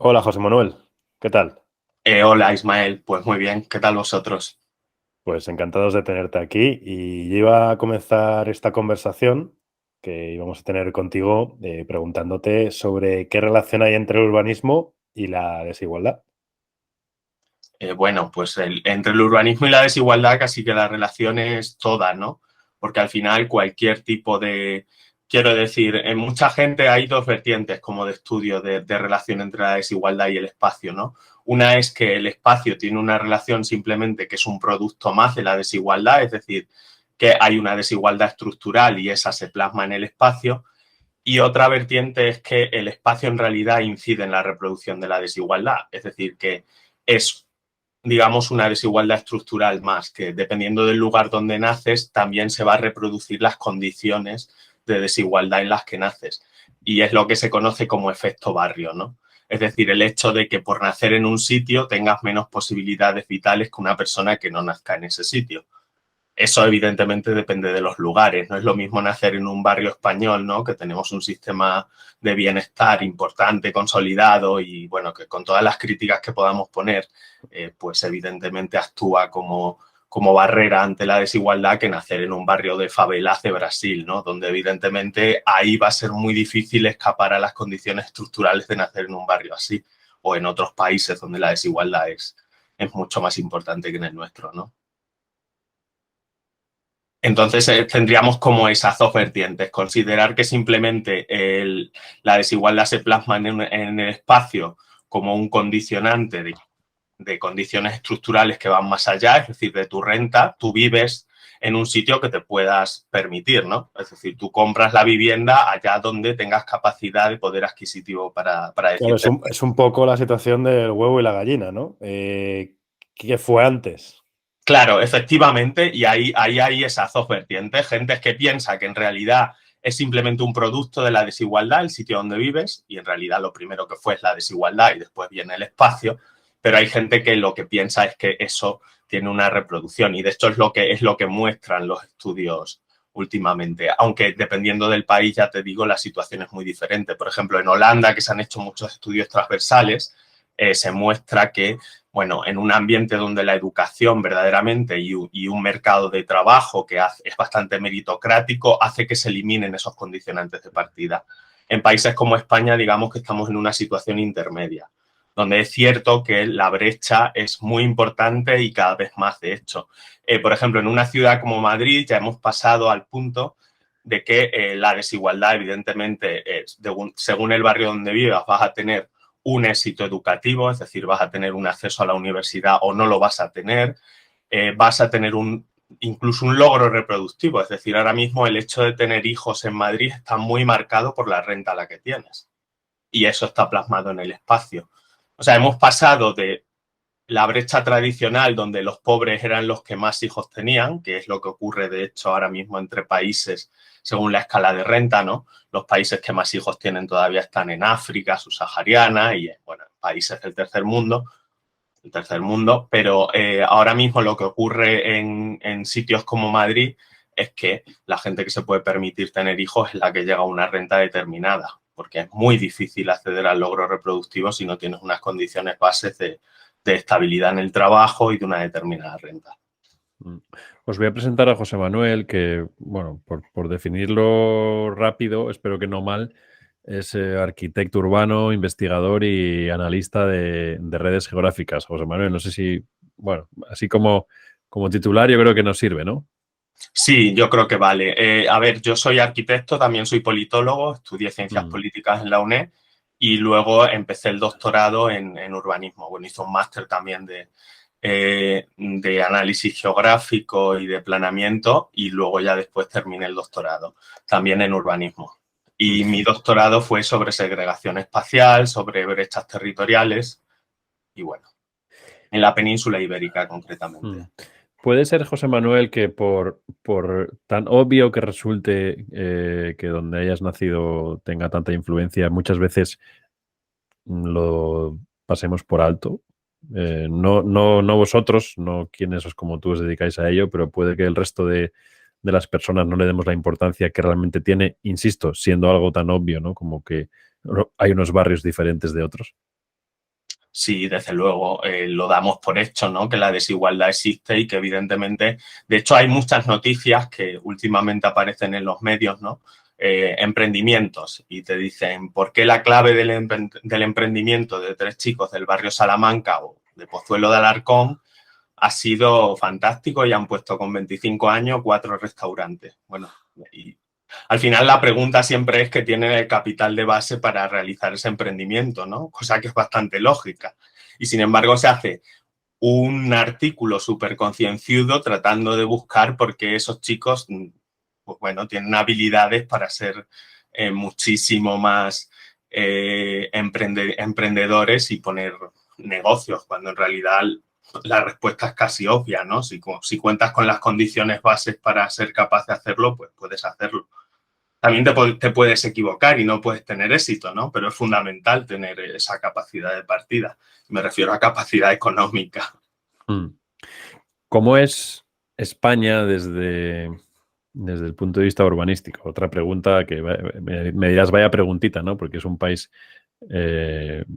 Hola José Manuel, ¿qué tal? Hola Ismael, pues muy bien, ¿qué tal vosotros? Pues encantados de tenerte aquí y yo iba a comenzar esta conversación que íbamos a tener contigo preguntándote sobre qué relación hay entre el urbanismo y la desigualdad. Bueno, pues entre el urbanismo y la desigualdad casi que la relación es toda, ¿no? Porque al final cualquier tipo de, quiero decir, en mucha gente hay dos vertientes como de estudio de relación entre la desigualdad y el espacio, ¿no? Una es que el espacio tiene una relación simplemente que es un producto más de la desigualdad, es decir, que hay una desigualdad estructural y esa se plasma en el espacio. Y otra vertiente es que el espacio en realidad incide en la reproducción de la desigualdad, es decir, que es, digamos, una desigualdad estructural más, que dependiendo del lugar donde naces, también se va a reproducir las condiciones de desigualdad en las que naces. Y es lo que se conoce como efecto barrio, ¿no? Es decir, el hecho de que por nacer en un sitio tengas menos posibilidades vitales que una persona que no nazca en ese sitio. Eso evidentemente depende de los lugares. No es lo mismo nacer en un barrio español, ¿no? Que tenemos un sistema de bienestar importante, consolidado y, bueno, que con todas las críticas que podamos poner, pues evidentemente actúa como barrera ante la desigualdad que nacer en un barrio de favelas de Brasil, ¿no? Donde evidentemente ahí va a ser muy difícil escapar a las condiciones estructurales de nacer en un barrio así o en otros países donde la desigualdad es mucho más importante que en el nuestro, ¿no? Entonces tendríamos como esas dos vertientes, considerar que simplemente la desigualdad se plasma en el espacio como un condicionante de condiciones estructurales que van más allá, es decir, de tu renta, tú vives en un sitio que te puedas permitir, ¿no? Es decir, tú compras la vivienda allá donde tengas capacidad de poder adquisitivo para Claro, decirte. es un poco la situación del huevo y la gallina, ¿no? ¿Qué fue antes? Claro, efectivamente, y ahí hay esas dos vertientes. Gente que piensa que en realidad es simplemente un producto de la desigualdad, el sitio donde vives, y en realidad lo primero que fue es la desigualdad y después viene el espacio, pero hay gente que lo que piensa es que eso tiene una reproducción y de hecho es lo que muestran los estudios últimamente, aunque dependiendo del país, ya te digo, la situación es muy diferente. Por ejemplo, en Holanda, que se han hecho muchos estudios transversales, se muestra que bueno, en un ambiente donde la educación verdaderamente y un mercado de trabajo que es bastante meritocrático hace que se eliminen esos condicionantes de partida. En países como España, digamos que estamos en una situación intermedia, donde es cierto que la brecha es muy importante y cada vez más, de hecho. Por ejemplo, en una ciudad como Madrid ya hemos pasado al punto de que la desigualdad, evidentemente, según el barrio donde vivas, vas a tener un éxito educativo, es decir, vas a tener un acceso a la universidad o no lo vas a tener, vas a tener incluso un logro reproductivo, es decir, ahora mismo el hecho de tener hijos en Madrid está muy marcado por la renta a la que tienes y eso está plasmado en el espacio. O sea, hemos pasado de la brecha tradicional donde los pobres eran los que más hijos tenían, que es lo que ocurre de hecho ahora mismo entre países según la escala de renta, ¿no? Los países que más hijos tienen todavía están en África subsahariana y, bueno, países del tercer mundo, pero ahora mismo lo que ocurre en sitios como Madrid es que la gente que se puede permitir tener hijos es la que llega a una renta determinada, porque es muy difícil acceder al logro reproductivo si no tienes unas condiciones bases de estabilidad en el trabajo y de una determinada renta. Mm. Os voy a presentar a José Manuel, que, bueno, por definirlo rápido, espero que no mal, es arquitecto urbano, investigador y analista de redes geográficas. José Manuel, no sé si, bueno, así como titular yo creo que nos sirve, ¿no? Sí, yo creo que vale. A ver, yo soy arquitecto, también soy politólogo, estudié ciencias Mm. políticas en la UNED y luego empecé el doctorado en urbanismo. Bueno, hice un máster también de análisis geográfico y de planeamiento y luego ya después terminé el doctorado también en urbanismo. Y mi doctorado fue sobre segregación espacial, sobre brechas territoriales y bueno, en la península ibérica concretamente. Mm. Puede ser, José Manuel, que por tan obvio que resulte que donde hayas nacido tenga tanta influencia, muchas veces lo pasemos por alto. No vosotros, no quienes os como tú os dedicáis a ello, pero puede que el resto de las personas no le demos la importancia que realmente tiene, insisto, siendo algo tan obvio, ¿no? Como que hay unos barrios diferentes de otros. Sí, desde luego, lo damos por hecho, ¿no? Que la desigualdad existe y que evidentemente, de hecho hay muchas noticias que últimamente aparecen en los medios, ¿no? Emprendimientos y te dicen por qué la clave del emprendimiento de 3 chicos del barrio Salamanca o de Pozuelo de Alarcón ha sido fantástico y han puesto con 25 años 4 restaurantes. Bueno, y al final la pregunta siempre es que tienen el capital de base para realizar ese emprendimiento, ¿no? Cosa que es bastante lógica. Y sin embargo se hace un artículo súper concienzudo tratando de buscar por qué esos chicos, pues bueno, tienen habilidades para ser muchísimo más emprendedores y poner negocios, cuando en realidad la respuesta es casi obvia, ¿no? Si cuentas con las condiciones bases para ser capaz de hacerlo, pues puedes hacerlo. También te puedes equivocar y no puedes tener éxito, ¿no? Pero es fundamental tener esa capacidad de partida. Me refiero a capacidad económica. ¿Cómo es España desde el punto de vista urbanístico? Otra pregunta que me dirás, vaya preguntita, ¿no? Porque es un país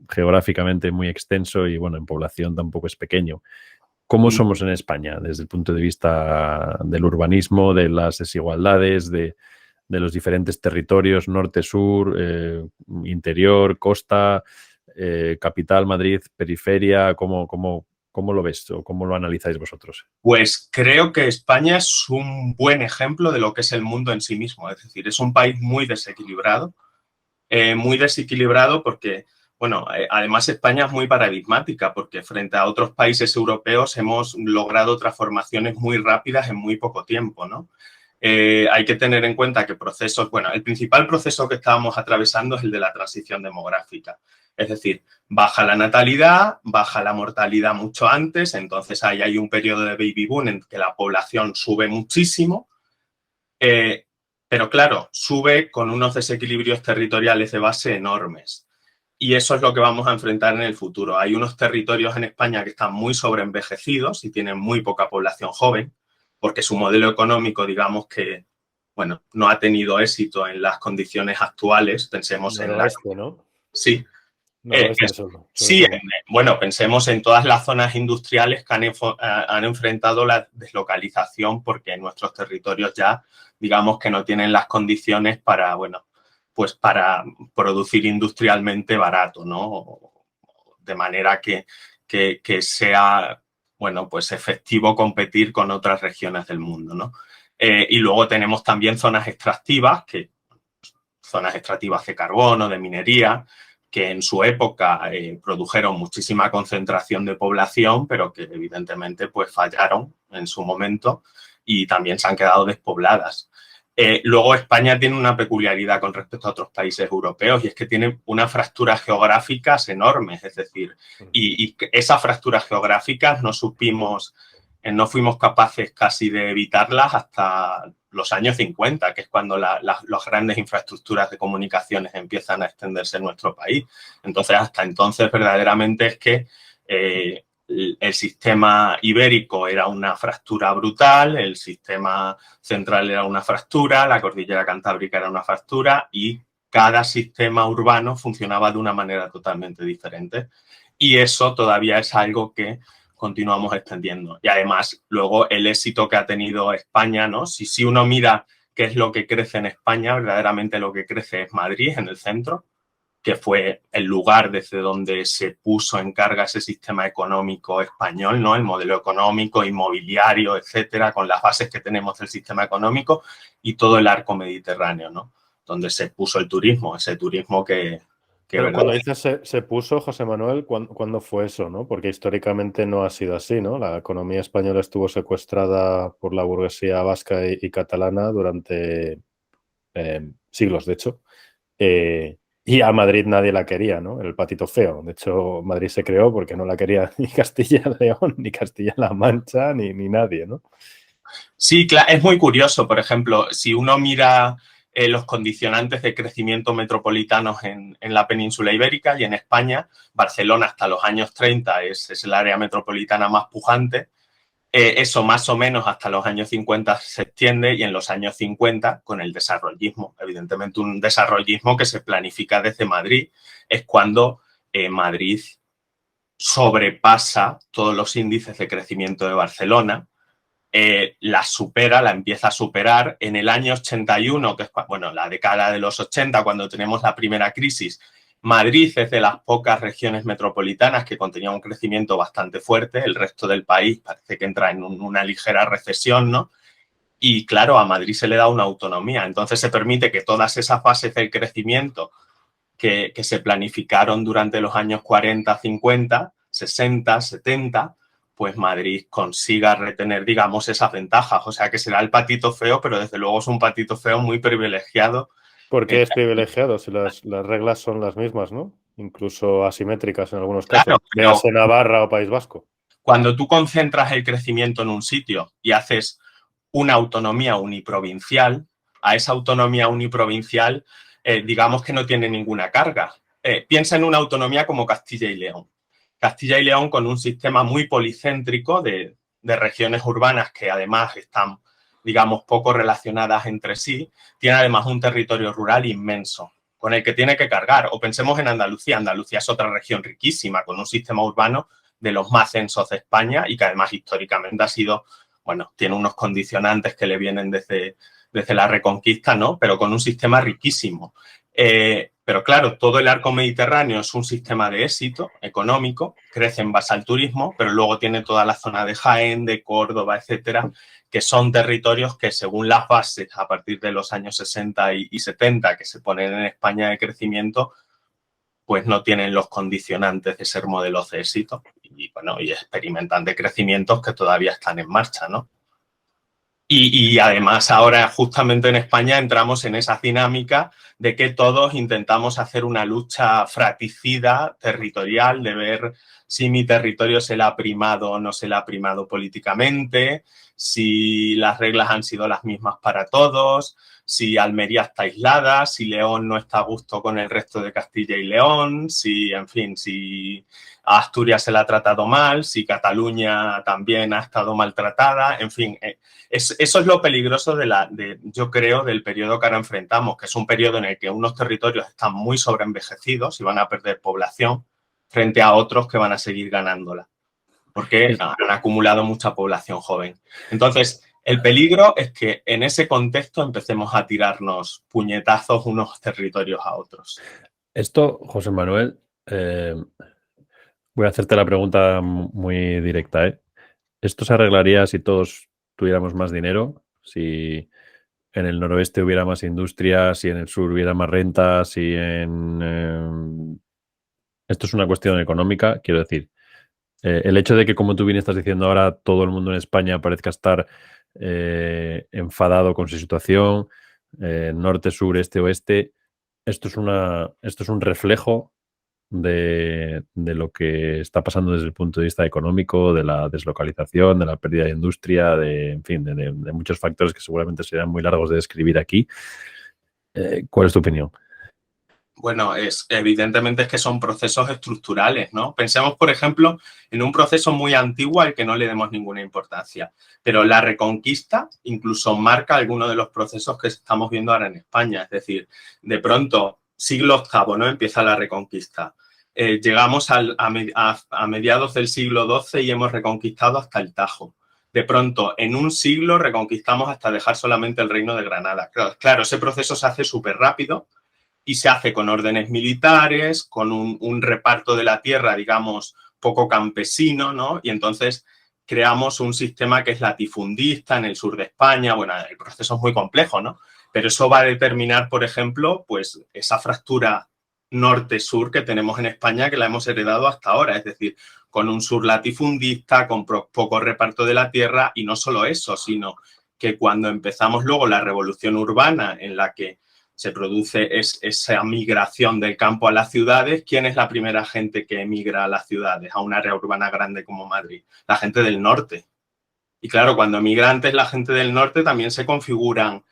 geográficamente muy extenso y, bueno, en población tampoco es pequeño. ¿Cómo somos en España desde el punto de vista del urbanismo, de las desigualdades, de los diferentes territorios, norte, sur, interior, costa, capital, Madrid, periferia? ¿Cómo lo ves o cómo lo analizáis vosotros? Pues creo que España es un buen ejemplo de lo que es el mundo en sí mismo. Es decir, es un país muy desequilibrado porque, bueno, además España es muy paradigmática porque frente a otros países europeos hemos logrado transformaciones muy rápidas en muy poco tiempo, ¿no? Hay que tener en cuenta que el principal proceso que estábamos atravesando es el de la transición demográfica. Es decir, baja la natalidad, baja la mortalidad mucho antes, entonces ahí hay un periodo de baby boom en que la población sube muchísimo, pero claro, sube con unos desequilibrios territoriales de base enormes. Y eso es lo que vamos a enfrentar en el futuro. Hay unos territorios en España que están muy sobreenvejecidos y tienen muy poca población joven, porque su modelo económico, digamos que, bueno, no ha tenido éxito en las condiciones actuales. Pensemos en la... Noroeste, ¿no? Sí. Noroeste sobre Sí, todo. bueno, pensemos en todas las zonas industriales que han enfrentado la deslocalización porque en nuestros territorios ya, digamos que no tienen las condiciones para, bueno, pues para producir industrialmente barato, ¿no? De manera que sea, bueno, pues efectivo competir con otras regiones del mundo, ¿no? Y luego tenemos también zonas extractivas de carbono, de minería, que en su época produjeron muchísima concentración de población, pero que evidentemente pues fallaron en su momento y también se han quedado despobladas. Luego España tiene una peculiaridad con respecto a otros países europeos y es que tiene unas fracturas geográficas enormes, es decir, y esas fracturas geográficas no fuimos capaces casi de evitarlas hasta los años 50, que es cuando las grandes infraestructuras de comunicaciones empiezan a extenderse en nuestro país. Entonces, hasta entonces, verdaderamente es que el sistema ibérico era una fractura brutal, el sistema central era una fractura, la cordillera cantábrica era una fractura y cada sistema urbano funcionaba de una manera totalmente diferente. Y eso todavía es algo que continuamos extendiendo. Y además, luego el éxito que ha tenido España, ¿no? Si uno mira qué es lo que crece en España, verdaderamente lo que crece es Madrid, en el centro, que fue el lugar desde donde se puso en carga ese sistema económico español, ¿no? El modelo económico, inmobiliario, etcétera, con las bases que tenemos del sistema económico y todo el arco mediterráneo, ¿no? Donde se puso el turismo, ese turismo que Pero cuando dices se puso, José Manuel, ¿cuándo fue eso, no? Porque históricamente no ha sido así, ¿no? La economía española estuvo secuestrada por la burguesía vasca y catalana durante siglos, de hecho. Y a Madrid nadie la quería, ¿no? El patito feo. De hecho, Madrid se creó porque no la quería ni Castilla y León, ni Castilla-La Mancha, ni nadie, ¿no? Sí, claro, es muy curioso. Por ejemplo, si uno mira los condicionantes de crecimiento metropolitanos en la península ibérica y en España, Barcelona hasta los años 30 es el área metropolitana más pujante. Eso más o menos hasta los años 50 se extiende y en los años 50 con el desarrollismo, evidentemente un desarrollismo que se planifica desde Madrid, es cuando Madrid sobrepasa todos los índices de crecimiento de Barcelona, la empieza a superar. En el año 81, que es la década de los 80, cuando tenemos la primera crisis, Madrid es de las pocas regiones metropolitanas que contenía un crecimiento bastante fuerte. El resto del país parece que entra en una ligera recesión, ¿no? Y claro, a Madrid se le da una autonomía. Entonces se permite que todas esas fases del crecimiento que se planificaron durante los años 40, 50, 60, 70, pues Madrid consiga retener, digamos, esas ventajas. O sea, que será el patito feo, pero desde luego es un patito feo muy privilegiado. ¿Por qué es privilegiado? Si las reglas son las mismas, ¿no? Incluso asimétricas en algunos casos. Claro, pero Véase Navarra o País Vasco. cuando tú concentras el crecimiento en un sitio y haces una autonomía uniprovincial, a esa autonomía uniprovincial, digamos que no tiene ninguna carga. Piensa en una autonomía como Castilla y León. Castilla y León, con un sistema muy policéntrico de regiones urbanas que además están, digamos, poco relacionadas entre sí, tiene además un territorio rural inmenso con el que tiene que cargar. O pensemos en Andalucía. Andalucía es otra región riquísima, con un sistema urbano de los más densos de España y que además históricamente ha sido, tiene unos condicionantes que le vienen desde la Reconquista, ¿no? Pero con un sistema riquísimo. Pero claro, todo el arco mediterráneo es un sistema de éxito económico, crece en base al turismo, pero luego tiene toda la zona de Jaén, de Córdoba, etcétera, que son territorios que según las bases a partir de los años 60 y 70 que se ponen en España de crecimiento, pues no tienen los condicionantes de ser modelos de éxito y experimentan de crecimientos que todavía están en marcha, ¿no? Y además ahora justamente en España entramos en esa dinámica de que todos intentamos hacer una lucha fratricida, territorial, de ver si mi territorio se le ha primado o no se le ha primado políticamente, si las reglas han sido las mismas para todos, si Almería está aislada, si León no está a gusto con el resto de Castilla y León, si, en fin, si a Asturias se la ha tratado mal, si Cataluña también ha estado maltratada, en fin. Eso es lo peligroso yo creo, del periodo que ahora enfrentamos, que es un periodo en el que unos territorios están muy sobreenvejecidos y van a perder población frente a otros que van a seguir ganándola, porque han acumulado mucha población joven. Entonces, el peligro es que en ese contexto empecemos a tirarnos puñetazos unos territorios a otros. Esto, José Manuel, voy a hacerte la pregunta muy directa, ¿eh? ¿Esto se arreglaría si todos tuviéramos más dinero? Si en el noroeste hubiera más industria, si en el sur hubiera más renta, si en... Esto es una cuestión económica, quiero decir. El hecho de que, como tú bien estás diciendo ahora, todo el mundo en España parezca estar enfadado con su situación, norte, sur, este, oeste, esto es un reflejo de lo que está pasando desde el punto de vista económico, de la deslocalización, de la pérdida de industria, en fin, de muchos factores que seguramente serían muy largos de describir aquí. ¿Cuál es tu opinión? Bueno, evidentemente es que son procesos estructurales, ¿no? Pensemos, por ejemplo, en un proceso muy antiguo al que no le demos ninguna importancia, pero la Reconquista incluso marca algunos de los procesos que estamos viendo ahora en España. Es decir, de pronto, siglo VIII, ¿no? Empieza la Reconquista. Llegamos a mediados del siglo XII y hemos reconquistado hasta el Tajo. De pronto, en un siglo reconquistamos hasta dejar solamente el Reino de Granada. Claro, ese proceso se hace súper rápido y se hace con órdenes militares, con un reparto de la tierra, digamos, poco campesino, ¿no? Y entonces creamos un sistema que es latifundista en el sur de España. Bueno, el proceso es muy complejo, ¿no? Pero eso va a determinar, por ejemplo, pues esa fractura norte-sur que tenemos en España, que la hemos heredado hasta ahora, es decir, con un sur latifundista, con poco reparto de la tierra, y no solo eso, sino que cuando empezamos luego la revolución urbana en la que se produce esa migración del campo a las ciudades, ¿quién es la primera gente que emigra a las ciudades, a un área urbana grande como Madrid? La gente del norte. Y claro, cuando emigrantes, la gente del norte también se configuran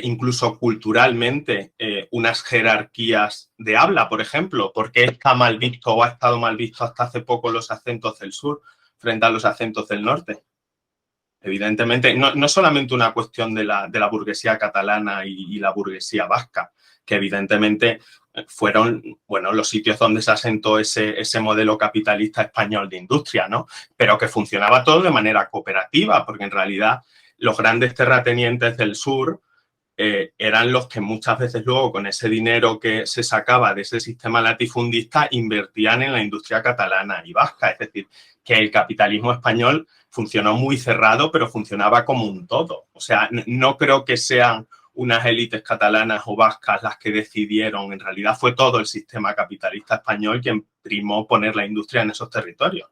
incluso culturalmente unas jerarquías de habla, por ejemplo. ¿Por qué está mal visto o ha estado mal visto hasta hace poco los acentos del sur frente a los acentos del norte? Evidentemente, no solamente una cuestión de la burguesía catalana y la burguesía vasca, que evidentemente fueron, bueno, los sitios donde se asentó ese modelo capitalista español de industria, ¿no? Pero que funcionaba todo de manera cooperativa, porque en realidad los grandes terratenientes del sur eran los que muchas veces luego con ese dinero que se sacaba de ese sistema latifundista invertían en la industria catalana y vasca. Es decir, que el capitalismo español funcionó muy cerrado, pero funcionaba como un todo. O sea, no creo que sean unas élites catalanas o vascas las que decidieron. En realidad fue todo el sistema capitalista español quien primó poner la industria en esos territorios.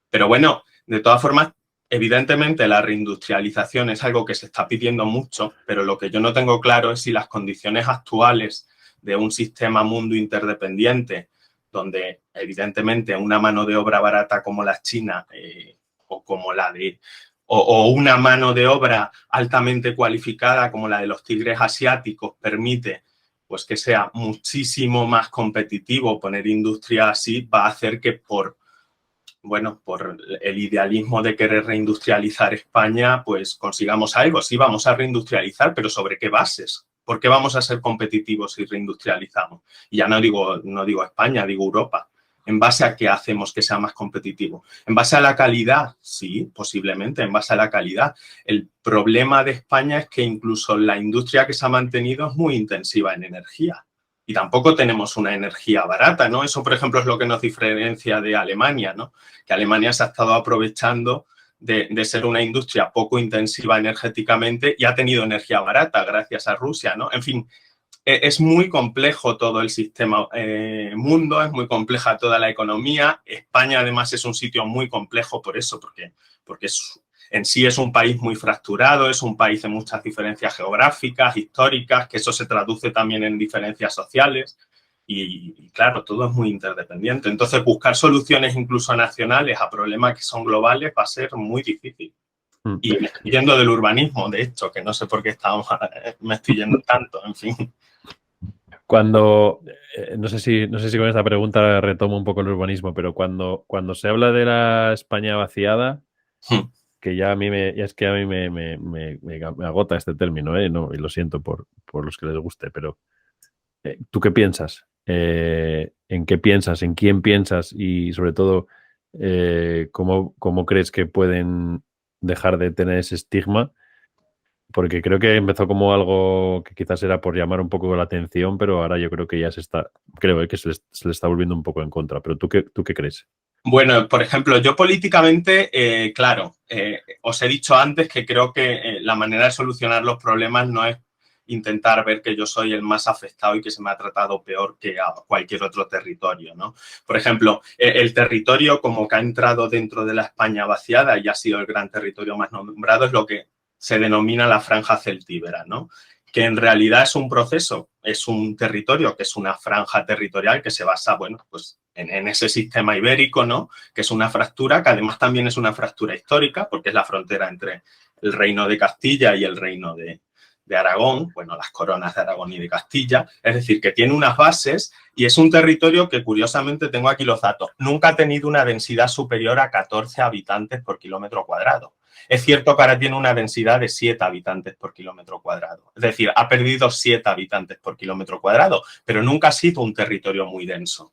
Pero bueno, de todas formas, evidentemente la reindustrialización es algo que se está pidiendo mucho, pero lo que yo no tengo claro es si las condiciones actuales de un sistema mundo interdependiente, donde evidentemente una mano de obra barata como la china o como la de o una mano de obra altamente cualificada como la de los tigres asiáticos permite pues que sea muchísimo más competitivo poner industria así, va a hacer que por el idealismo de querer reindustrializar España, pues consigamos algo. Sí, vamos a reindustrializar, pero ¿sobre qué bases? ¿Por qué vamos a ser competitivos si reindustrializamos? Y ya no digo España, digo Europa. ¿En base a qué hacemos que sea más competitivo? ¿En base a la calidad? Sí, posiblemente, en base a la calidad. El problema de España es que incluso la industria que se ha mantenido es muy intensiva en energía. Y tampoco tenemos una energía barata, ¿no? Eso, por ejemplo, es lo que nos diferencia de Alemania, ¿no? Que Alemania se ha estado aprovechando de ser una industria poco intensiva energéticamente y ha tenido energía barata gracias a Rusia, ¿no? En fin, es muy complejo todo el sistema mundo, es muy compleja toda la economía. España, además, es un sitio muy complejo por eso, porque en sí es un país muy fracturado, es un país de muchas diferencias geográficas, históricas, que eso se traduce también en diferencias sociales y claro, todo es muy interdependiente. Entonces, buscar soluciones incluso nacionales a problemas que son globales va a ser muy difícil. Y me estoy yendo del urbanismo, de hecho, que no sé por qué me estoy yendo tanto, en fin. Cuando, no sé si con esta pregunta retomo un poco el urbanismo, pero cuando se habla de la España vaciada, que ya a mí me agota este término, no, y lo siento por los que les guste, pero ¿tú qué piensas? ¿En qué piensas? ¿En quién piensas? Y sobre todo, ¿cómo crees que pueden dejar de tener ese estigma? Porque creo que empezó como algo que quizás era por llamar un poco la atención, pero ahora yo creo que ya creo que se le está volviendo un poco en contra. Pero ¿tú qué crees? Bueno, por ejemplo, yo políticamente, claro, os he dicho antes que creo que la manera de solucionar los problemas no es intentar ver que yo soy el más afectado y que se me ha tratado peor que a cualquier otro territorio, ¿no? Por ejemplo, el territorio como que ha entrado dentro de la España vaciada y ha sido el gran territorio más nombrado es lo que se denomina la franja celtíbera, ¿no? Que en realidad es un proceso, es un territorio que es una franja territorial que se basa, bueno, pues en ese sistema ibérico, ¿no? Que es una fractura, que además también es una fractura histórica, porque es la frontera entre el reino de Castilla y el reino de Aragón, bueno, las coronas de Aragón y de Castilla, es decir, que tiene unas bases y es un territorio que, curiosamente, tengo aquí los datos, nunca ha tenido una densidad superior a 14 habitantes por kilómetro cuadrado. Es cierto que ahora tiene una densidad de 7 habitantes por kilómetro cuadrado. Es decir, ha perdido 7 habitantes por kilómetro cuadrado, pero nunca ha sido un territorio muy denso.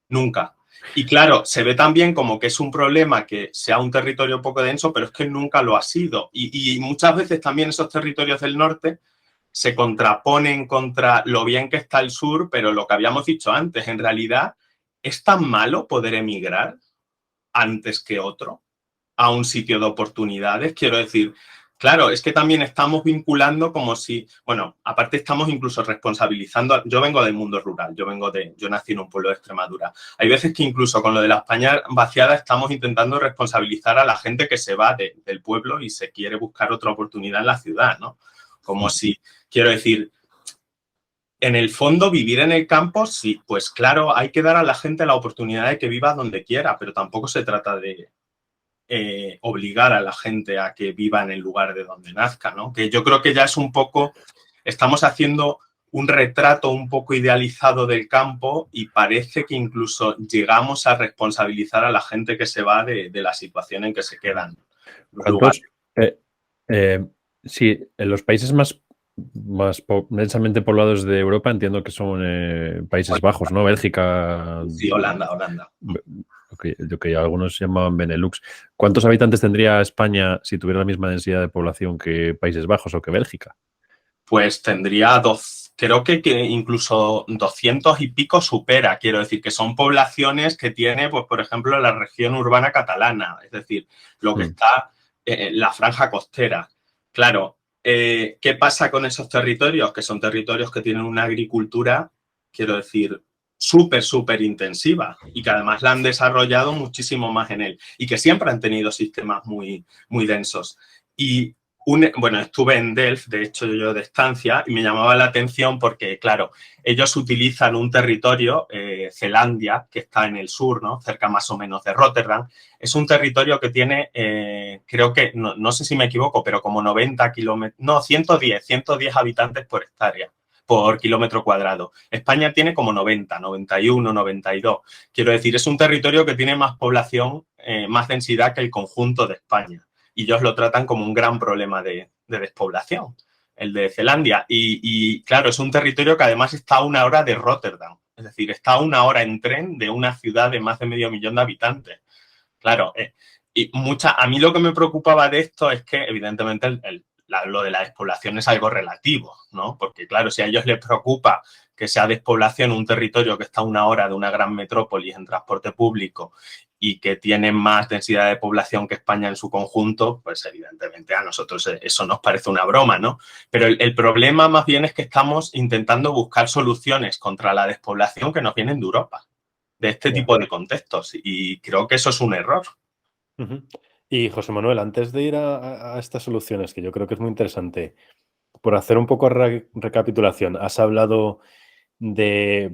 Nunca. Y claro, se ve también como que es un problema que sea un territorio poco denso, pero es que nunca lo ha sido. Y muchas veces también esos territorios del norte se contraponen contra lo bien que está el sur, pero lo que habíamos dicho antes, en realidad, ¿es tan malo poder emigrar antes que otro a un sitio de oportunidades? Quiero decir, claro, es que también estamos vinculando como si, bueno, aparte estamos incluso responsabilizando, yo vengo del mundo rural, yo nací en un pueblo de Extremadura. Hay veces que incluso con lo de la España vaciada estamos intentando responsabilizar a la gente que se va del pueblo y se quiere buscar otra oportunidad en la ciudad, ¿no? Como si, quiero decir, en el fondo, vivir en el campo, sí, pues claro, hay que dar a la gente la oportunidad de que viva donde quiera, pero tampoco se trata de obligar a la gente a que viva en el lugar de donde nazca, ¿no? Que yo creo que ya es un poco, estamos haciendo un retrato un poco idealizado del campo y parece que incluso llegamos a responsabilizar a la gente que se va de la situación en que se quedan los lugares. Sí, en los países más más densamente poblados de Europa, entiendo que son Países Bajos, ¿no? Bélgica. Sí, Holanda. Lo que algunos llamaban Benelux. ¿Cuántos habitantes tendría España si tuviera la misma densidad de población que Países Bajos o que Bélgica? Pues tendría creo que incluso 200 y pico supera. Quiero decir que son poblaciones que tiene, pues, por ejemplo, la región urbana catalana, es decir, lo que está en la franja costera. Claro, ¿qué pasa con esos territorios? Que son territorios que tienen una agricultura, quiero decir, súper intensiva y que además la han desarrollado muchísimo más en él y que siempre han tenido sistemas muy densos. Y bueno, estuve en Delft, de hecho yo de estancia, y me llamaba la atención porque, claro, ellos utilizan un territorio, Zelandia, que está en el sur, ¿no? Cerca más o menos de Rotterdam. Es un territorio que tiene, creo que, no sé si me equivoco, pero como 90 kilómetros, no, 110 habitantes por hectárea, por kilómetro cuadrado. España tiene como 90, 91, 92. Quiero decir, es un territorio que tiene más población, más densidad que el conjunto de España. Y ellos lo tratan como un gran problema de despoblación, el de Zelandia. Y claro, es un territorio que además está a 1 hora de Rotterdam. Es decir, está a 1 hora en tren de una ciudad de más de 500.000 de habitantes. Claro, a mí lo que me preocupaba de esto es que, evidentemente, lo de la despoblación es algo relativo, ¿no? Porque, claro, si a ellos les preocupa que sea despoblación un territorio que está a 1 hora de una gran metrópolis en transporte público y que tiene más densidad de población que España en su conjunto, pues evidentemente a nosotros eso nos parece una broma, ¿no? Pero el problema más bien es que estamos intentando buscar soluciones contra la despoblación que nos vienen de Europa, de este tipo de contextos, y creo que eso es un error. Y José Manuel, antes de ir a estas soluciones, que yo creo que es muy interesante, por hacer un poco recapitulación, has hablado de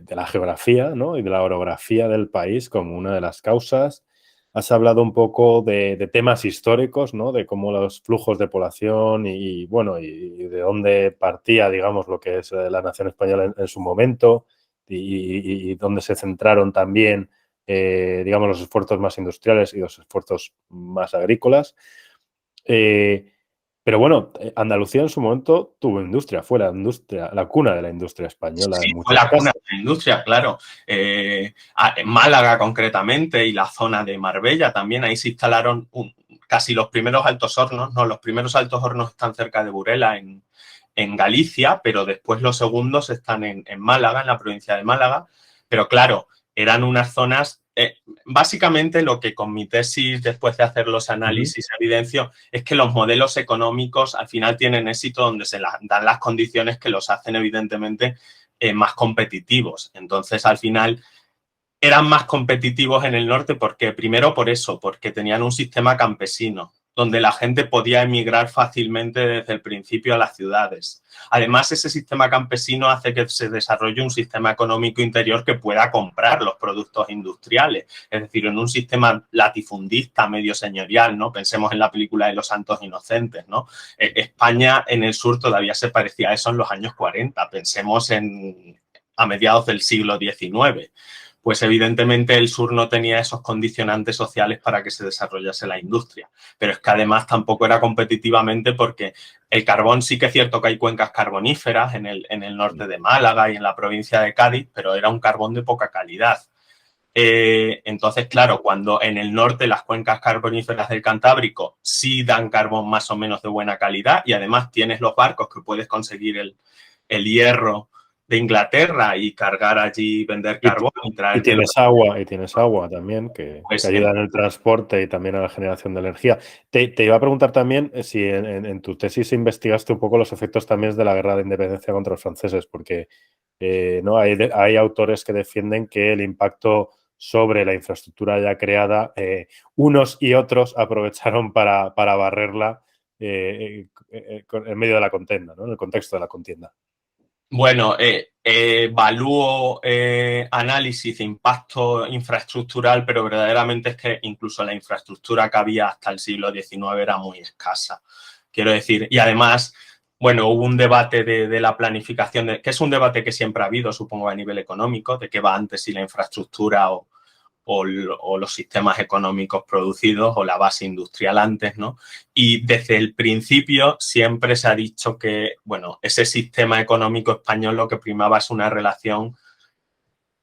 la geografía, ¿no? Y de la orografía del país como una de las causas. Has hablado un poco de temas históricos, ¿no? De cómo los flujos de población y de dónde partía, digamos, lo que es la nación española en su momento y dónde se centraron también, digamos, los esfuerzos más industriales y los esfuerzos más agrícolas. Pero bueno, Andalucía en su momento tuvo industria, fue la cuna de la industria española Sí, en fue muchos la cuna casos. de la industria, claro. En Málaga concretamente y la zona de Marbella también, ahí se instalaron casi los primeros altos hornos, no, los primeros altos hornos están cerca de Burela, en Galicia, pero después los segundos están en Málaga, en la provincia de Málaga. Pero claro, eran unas zonas, básicamente lo que con mi tesis, después de hacer los análisis, evidencio, es que los modelos económicos al final tienen éxito donde se dan las condiciones que los hacen evidentemente más competitivos. Entonces, al final, eran más competitivos en el norte porque, primero por eso, porque tenían un sistema campesino, donde la gente podía emigrar fácilmente desde el principio a las ciudades. Además, ese sistema campesino hace que se desarrolle un sistema económico interior que pueda comprar los productos industriales, es decir, en un sistema latifundista, medio señorial, ¿no? Pensemos en la película de Los Santos Inocentes, ¿no? España en el sur todavía se parecía a eso en los años 40, pensemos a mediados del siglo XIX. Pues evidentemente el sur no tenía esos condicionantes sociales para que se desarrollase la industria. Pero es que además tampoco era competitivamente porque el carbón sí que es cierto que hay cuencas carboníferas en el norte de Málaga y en la provincia de Cádiz, pero era un carbón de poca calidad. Entonces, claro, cuando en el norte las cuencas carboníferas del Cantábrico sí dan carbón más o menos de buena calidad y además tienes los barcos que puedes conseguir el hierro de Inglaterra y cargar allí, vender carbón y traer. Y tienes agua también que Pues, ayuda en el transporte y también a la generación de energía. Te iba a preguntar también si en tu tesis investigaste un poco los efectos también de la guerra de independencia contra los franceses, porque ¿no? Hay autores que defienden que el impacto sobre la infraestructura ya creada, unos y otros aprovecharon para barrerla en medio de la contienda, ¿no? En el contexto de la contienda. Bueno, evalúo análisis de impacto infraestructural, pero verdaderamente es que incluso la infraestructura que había hasta el siglo XIX era muy escasa. Quiero decir, y además, bueno, hubo un debate de la planificación, que es un debate que siempre ha habido, supongo, a nivel económico, de qué va antes, si la infraestructura o o los sistemas económicos producidos o la base industrial antes, ¿no? Y desde el principio siempre se ha dicho que, bueno, ese sistema económico español lo que primaba es una relación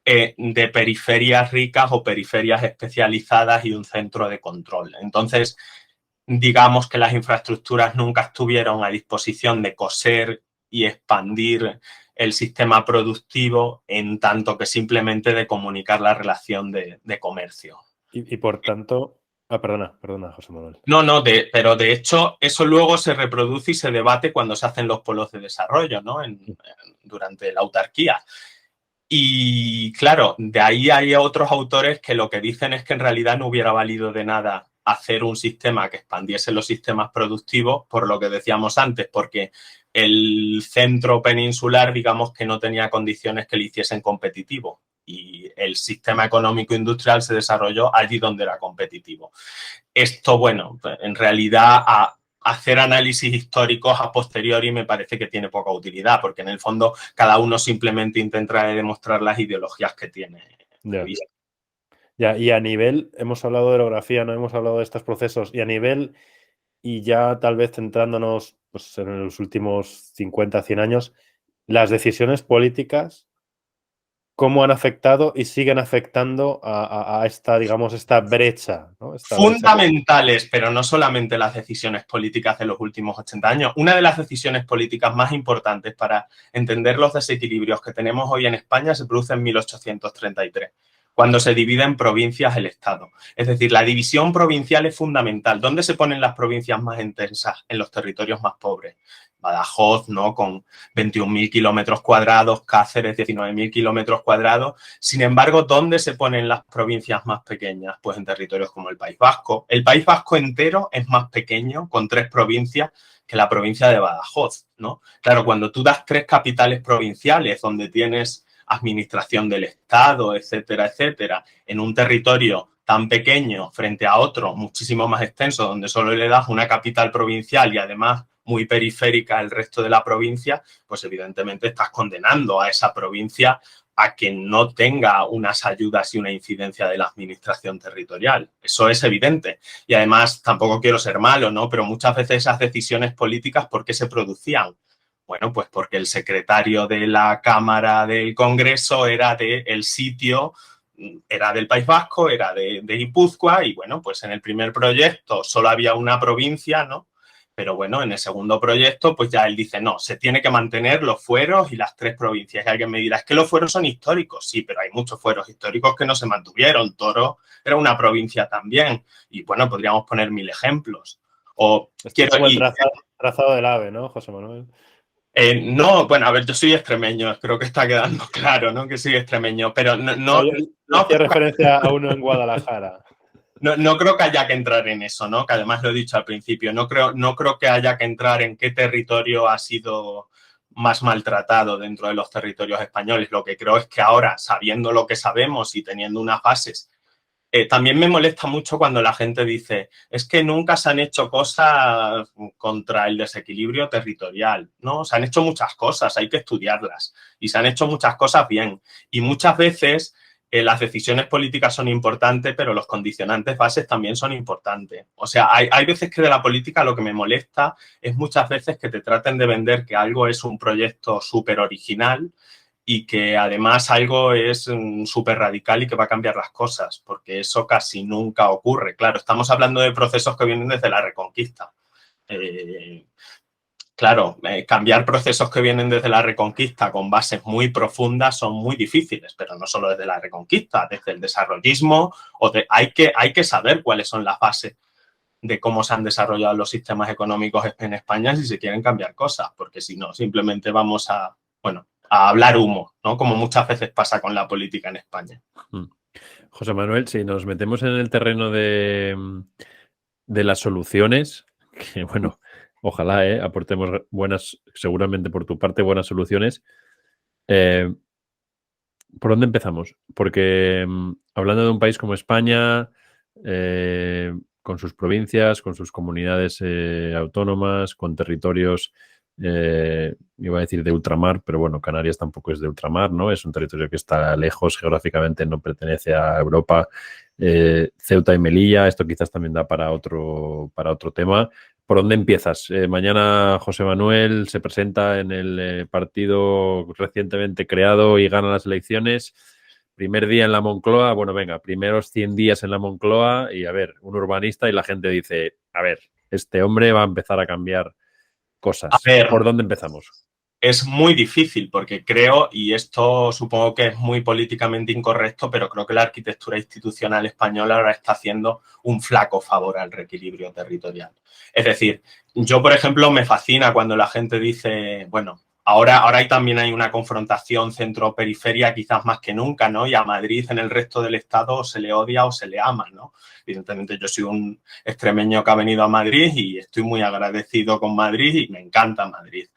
de periferias ricas o periferias especializadas y un centro de control. Entonces, digamos que las infraestructuras nunca estuvieron a disposición de coser y expandir el sistema productivo en tanto que simplemente de comunicar la relación de comercio. Y por tanto... perdona, José Manuel. No, pero de hecho eso luego se reproduce y se debate cuando se hacen los polos de desarrollo, ¿no? Durante la autarquía. Y claro, de ahí hay otros autores que lo que dicen es que en realidad no hubiera valido de nada hacer un sistema que expandiese los sistemas productivos, por lo que decíamos antes, porque el centro peninsular, digamos que no tenía condiciones que le hiciesen competitivo y el sistema económico industrial se desarrolló allí donde era competitivo. Esto, bueno, en realidad hacer análisis históricos a posteriori me parece que tiene poca utilidad, porque en el fondo cada uno simplemente intenta demostrar las ideologías que tiene. Ya, y a nivel, hemos hablado de orografía, no hemos hablado de estos procesos, y a nivel, y ya tal vez centrándonos pues, en los últimos 50, 100 años, las decisiones políticas, ¿cómo han afectado y siguen afectando a esta, digamos, esta brecha, ¿no? Fundamentales, pero no solamente las decisiones políticas de los últimos 80 años. Una de las decisiones políticas más importantes para entender los desequilibrios que tenemos hoy en España se produce en 1833, cuando se divide en provincias el Estado. Es decir, la división provincial es fundamental. ¿Dónde se ponen las provincias más intensas? En los territorios más pobres. Badajoz, ¿no? Con 21.000 kilómetros cuadrados, Cáceres, 19.000 kilómetros cuadrados. Sin embargo, ¿dónde se ponen las provincias más pequeñas? Pues en territorios como el País Vasco. El País Vasco entero es más pequeño, con 3 provincias, que la provincia de Badajoz, ¿no? Claro, cuando tú das 3 capitales provinciales donde tienes administración del Estado, etcétera, etcétera, en un territorio tan pequeño frente a otro muchísimo más extenso, donde solo le das una capital provincial y además muy periférica al resto de la provincia, pues evidentemente estás condenando a esa provincia a que no tenga unas ayudas y una incidencia de la administración territorial. Eso es evidente. Y además, tampoco quiero ser malo, ¿no? Pero muchas veces esas decisiones políticas, ¿por qué se producían? Bueno, pues porque el secretario de la Cámara del Congreso era del sitio, era del País Vasco, era de Guipúzcoa y bueno, pues en el primer proyecto solo había una provincia, ¿no? Pero bueno, en el segundo proyecto, pues ya él dice, no, se tiene que mantener los fueros y las 3 provincias. Y alguien me dirá, es que los fueros son históricos. Sí, pero hay muchos fueros históricos que no se mantuvieron. Toro era una provincia también. Y bueno, podríamos poner 1000 ejemplos. O como el trazado del AVE, ¿no, José Manuel? No, bueno, a ver, yo soy extremeño, creo que está quedando claro, ¿no? Que soy extremeño, pero no hacía referencia a uno en Guadalajara. No creo que haya que entrar en eso, ¿no? Que además lo he dicho al principio, no creo que haya que entrar en qué territorio ha sido más maltratado dentro de los territorios españoles. Lo que creo es que ahora, sabiendo lo que sabemos y teniendo unas bases, también me molesta mucho cuando la gente dice, es que nunca se han hecho cosas contra el desequilibrio territorial, ¿no? Se han hecho muchas cosas, hay que estudiarlas y se han hecho muchas cosas bien. Y muchas veces las decisiones políticas son importantes, pero los condicionantes bases también son importantes. O sea, hay veces que de la política lo que me molesta es muchas veces que te traten de vender que algo es un proyecto súper original y que además algo es súper radical y que va a cambiar las cosas, porque eso casi nunca ocurre. Claro, estamos hablando de procesos que vienen desde la Reconquista. Claro, cambiar procesos que vienen desde la Reconquista con bases muy profundas son muy difíciles, pero no solo desde la Reconquista, desde el desarrollismo, hay que saber cuáles son las bases de cómo se han desarrollado los sistemas económicos en España si se quieren cambiar cosas, porque si no, simplemente vamos a hablar humo, ¿no? Como muchas veces pasa con la política en España. José Manuel, si nos metemos en el terreno de las soluciones, que bueno, ojalá aportemos buenas, seguramente por tu parte, buenas soluciones. ¿Por dónde empezamos? Porque hablando de un país como España, con sus provincias, con sus comunidades autónomas, con territorios iba a decir de ultramar, pero bueno, Canarias tampoco es de ultramar, ¿no? Es un territorio que está lejos geográficamente, no pertenece a Europa. Ceuta y Melilla, esto quizás también da para otro tema. ¿Por dónde empiezas? Mañana José Manuel se presenta en el partido recientemente creado y gana las elecciones. Primer día en la Moncloa, bueno, venga, primeros 100 días en la Moncloa y a ver, un urbanista y la gente dice, a ver, este hombre va a empezar a cambiar cosas. A ver, ¿por dónde empezamos? es muy difícil porque creo, y esto supongo que es muy políticamente incorrecto, pero creo que la arquitectura institucional española ahora está haciendo un flaco favor al reequilibrio territorial. Es decir, yo, por ejemplo, me fascina cuando la gente dice, bueno, ahora también hay una confrontación centro-periferia quizás más que nunca, ¿no? Y a Madrid en el resto del estado se le odia o se le ama, ¿no? Evidentemente yo soy un extremeño que ha venido a Madrid y estoy muy agradecido con Madrid y me encanta Madrid.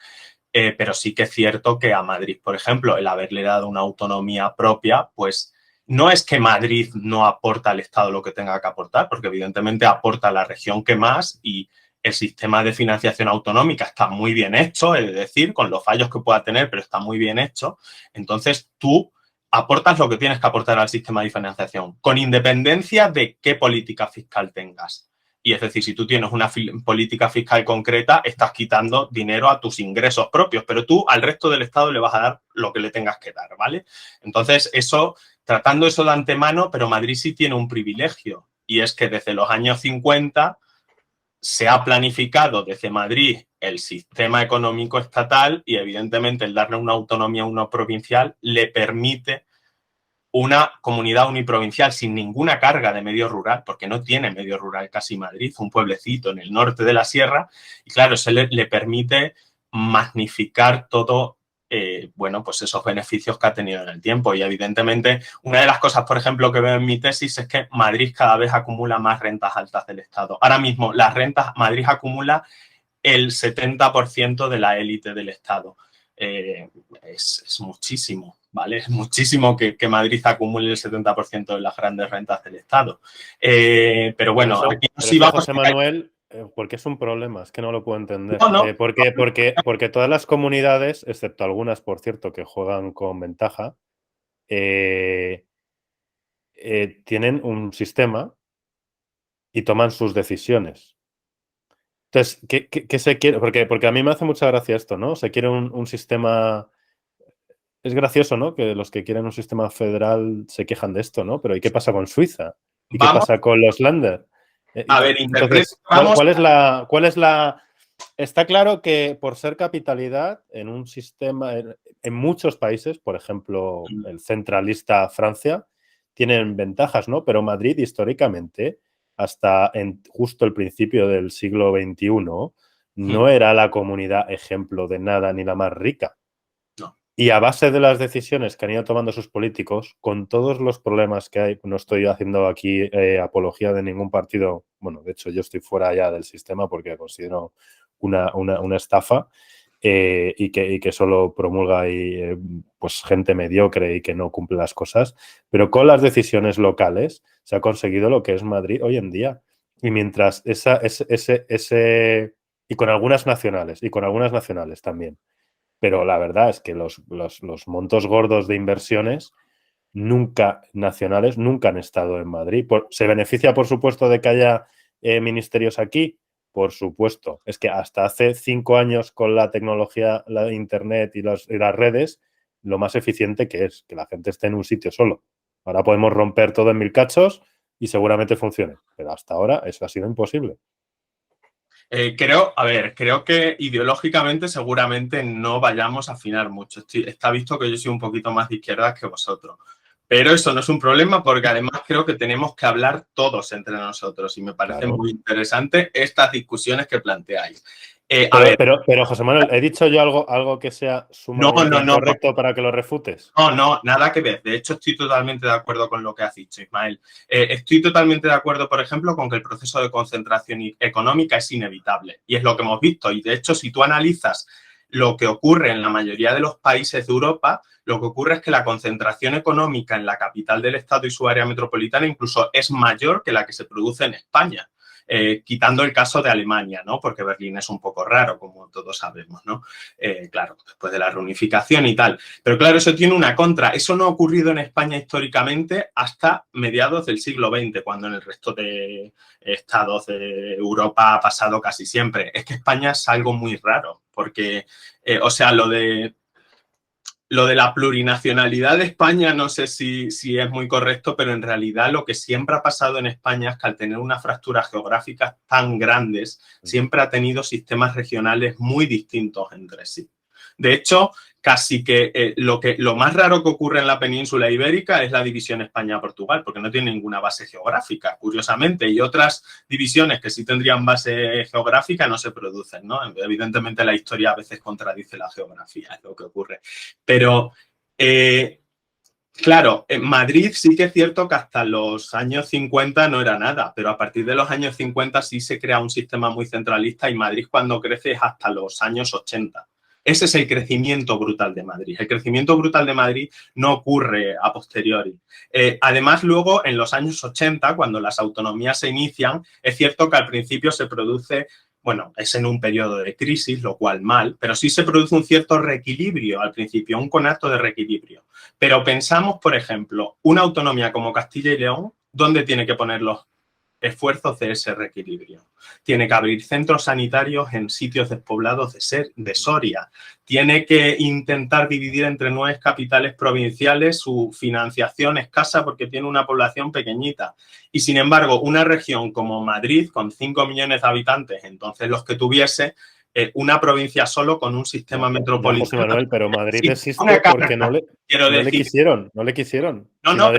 Pero sí que es cierto que a Madrid, por ejemplo, el haberle dado una autonomía propia, pues no es que Madrid no aporta al Estado lo que tenga que aportar, porque evidentemente aporta a la región que más y el sistema de financiación autonómica está muy bien hecho, es decir, con los fallos que pueda tener, pero está muy bien hecho. Entonces tú aportas lo que tienes que aportar al sistema de financiación, con independencia de qué política fiscal tengas. Y es decir, si tú tienes una política fiscal concreta, estás quitando dinero a tus ingresos propios, pero tú al resto del Estado le vas a dar lo que le tengas que dar, ¿vale? Entonces, eso, tratando eso de antemano, pero Madrid sí tiene un privilegio, y es que desde los años 50 se ha planificado desde Madrid el sistema económico estatal y, evidentemente, el darle una autonomía a uno provincial le permite una comunidad uniprovincial sin ninguna carga de medio rural, porque no tiene medio rural casi Madrid, un pueblecito en el norte de la sierra, y claro, eso le permite magnificar todo, bueno, pues esos beneficios que ha tenido en el tiempo. Y evidentemente, una de las cosas, por ejemplo, que veo en mi tesis es que Madrid cada vez acumula más rentas altas del Estado. Ahora mismo, las rentas, Madrid acumula el 70% de la élite del Estado. Es muchísimo, ¿vale? Es muchísimo que Madrid acumule el 70% de las grandes rentas del Estado. Pero bueno, eso, aquí pero sí eso, vamos José Manuel, porque es un problema, es que no lo puedo entender. No. Porque todas las comunidades, excepto algunas, por cierto, que juegan con ventaja, tienen un sistema y toman sus decisiones. Entonces, ¿qué se quiere? Porque a mí me hace mucha gracia esto, ¿no? Se quiere un sistema... Es gracioso, ¿no? Que los que quieren un sistema federal se quejan de esto, ¿no? Pero ¿y qué pasa con Suiza? ¿Y qué pasa con los Länder? A ver, entonces, ¿cuál es la...? Está claro que por ser capitalidad en un sistema, en muchos países, por ejemplo, el centralista Francia, tienen ventajas, ¿no? Pero Madrid, históricamente, hasta en justo el principio del siglo XXI, no era la comunidad ejemplo de nada ni la más rica. No. Y a base de las decisiones que han ido tomando sus políticos, con todos los problemas que hay, no estoy haciendo aquí apología de ningún partido, bueno, de hecho yo estoy fuera ya del sistema porque considero una estafa y que solo promulga pues gente mediocre y que no cumple las cosas, pero con las decisiones locales se ha conseguido lo que es Madrid hoy en día. Y mientras y con algunas nacionales también. Pero la verdad es que los montos gordos de inversiones nacionales nunca han estado en Madrid. ¿Se beneficia, por supuesto, de que haya ministerios aquí? Por supuesto. Es que hasta hace 5 años con la tecnología, la internet y las redes, lo más eficiente que es que la gente esté en un sitio solo. Ahora podemos romper todo en 1000 cachos y seguramente funcione. Pero hasta ahora eso ha sido imposible. Creo que ideológicamente seguramente no vayamos a afinar mucho. Está visto que yo soy un poquito más de izquierda que vosotros. Pero eso no es un problema porque además creo que tenemos que hablar todos entre nosotros y me parece muy interesante estas discusiones que planteáis. Pero, José Manuel, ¿he dicho yo algo que sea sumamente incorrecto para que lo refutes? No, nada que ver. De hecho, estoy totalmente de acuerdo con lo que has dicho, Ismael. Estoy totalmente de acuerdo, por ejemplo, con que el proceso de concentración económica es inevitable. Y es lo que hemos visto. Y, de hecho, si tú analizas lo que ocurre en la mayoría de los países de Europa, lo que ocurre es que la concentración económica en la capital del Estado y su área metropolitana incluso es mayor que la que se produce en España. quitando el caso de Alemania, ¿no? Porque Berlín es un poco raro, como todos sabemos, ¿no? Claro, después de la reunificación y tal. Pero claro, eso tiene una contra. Eso no ha ocurrido en España históricamente hasta mediados del siglo XX, cuando en el resto de estados de Europa ha pasado casi siempre. Es que España es algo muy raro, porque, o sea, lo de la plurinacionalidad de España no sé si es muy correcto, pero en realidad lo que siempre ha pasado en España es que al tener unas fracturas geográficas tan grandes, siempre ha tenido sistemas regionales muy distintos entre sí. De hecho, casi que lo más raro que ocurre en la península ibérica es la división España-Portugal, porque no tiene ninguna base geográfica, curiosamente, y otras divisiones que sí tendrían base geográfica no se producen, ¿no? Evidentemente la historia a veces contradice la geografía, es lo que ocurre. Pero, claro, en Madrid sí que es cierto que hasta los años 50 no era nada, pero a partir de los años 50 sí se crea un sistema muy centralista y Madrid cuando crece es hasta los años 80. Ese es el crecimiento brutal de Madrid. El crecimiento brutal de Madrid no ocurre a posteriori. Además, luego, en los años 80, cuando las autonomías se inician, es cierto que al principio se produce, bueno, es en un periodo de crisis, lo cual mal, pero sí se produce un cierto reequilibrio al principio, un conato de reequilibrio. Pero pensamos, por ejemplo, una autonomía como Castilla y León, ¿dónde tiene que poner los esfuerzos de ese reequilibrio? Tiene que abrir centros sanitarios en sitios despoblados de Soria. Tiene que intentar dividir entre 9 capitales provinciales su financiación escasa porque tiene una población pequeñita. Y sin embargo, una región como Madrid, con 5 millones de habitantes, entonces los que tuviese, una provincia solo con un sistema metropolitano. José Manuel, pero Madrid existe porque no le quisieron. No,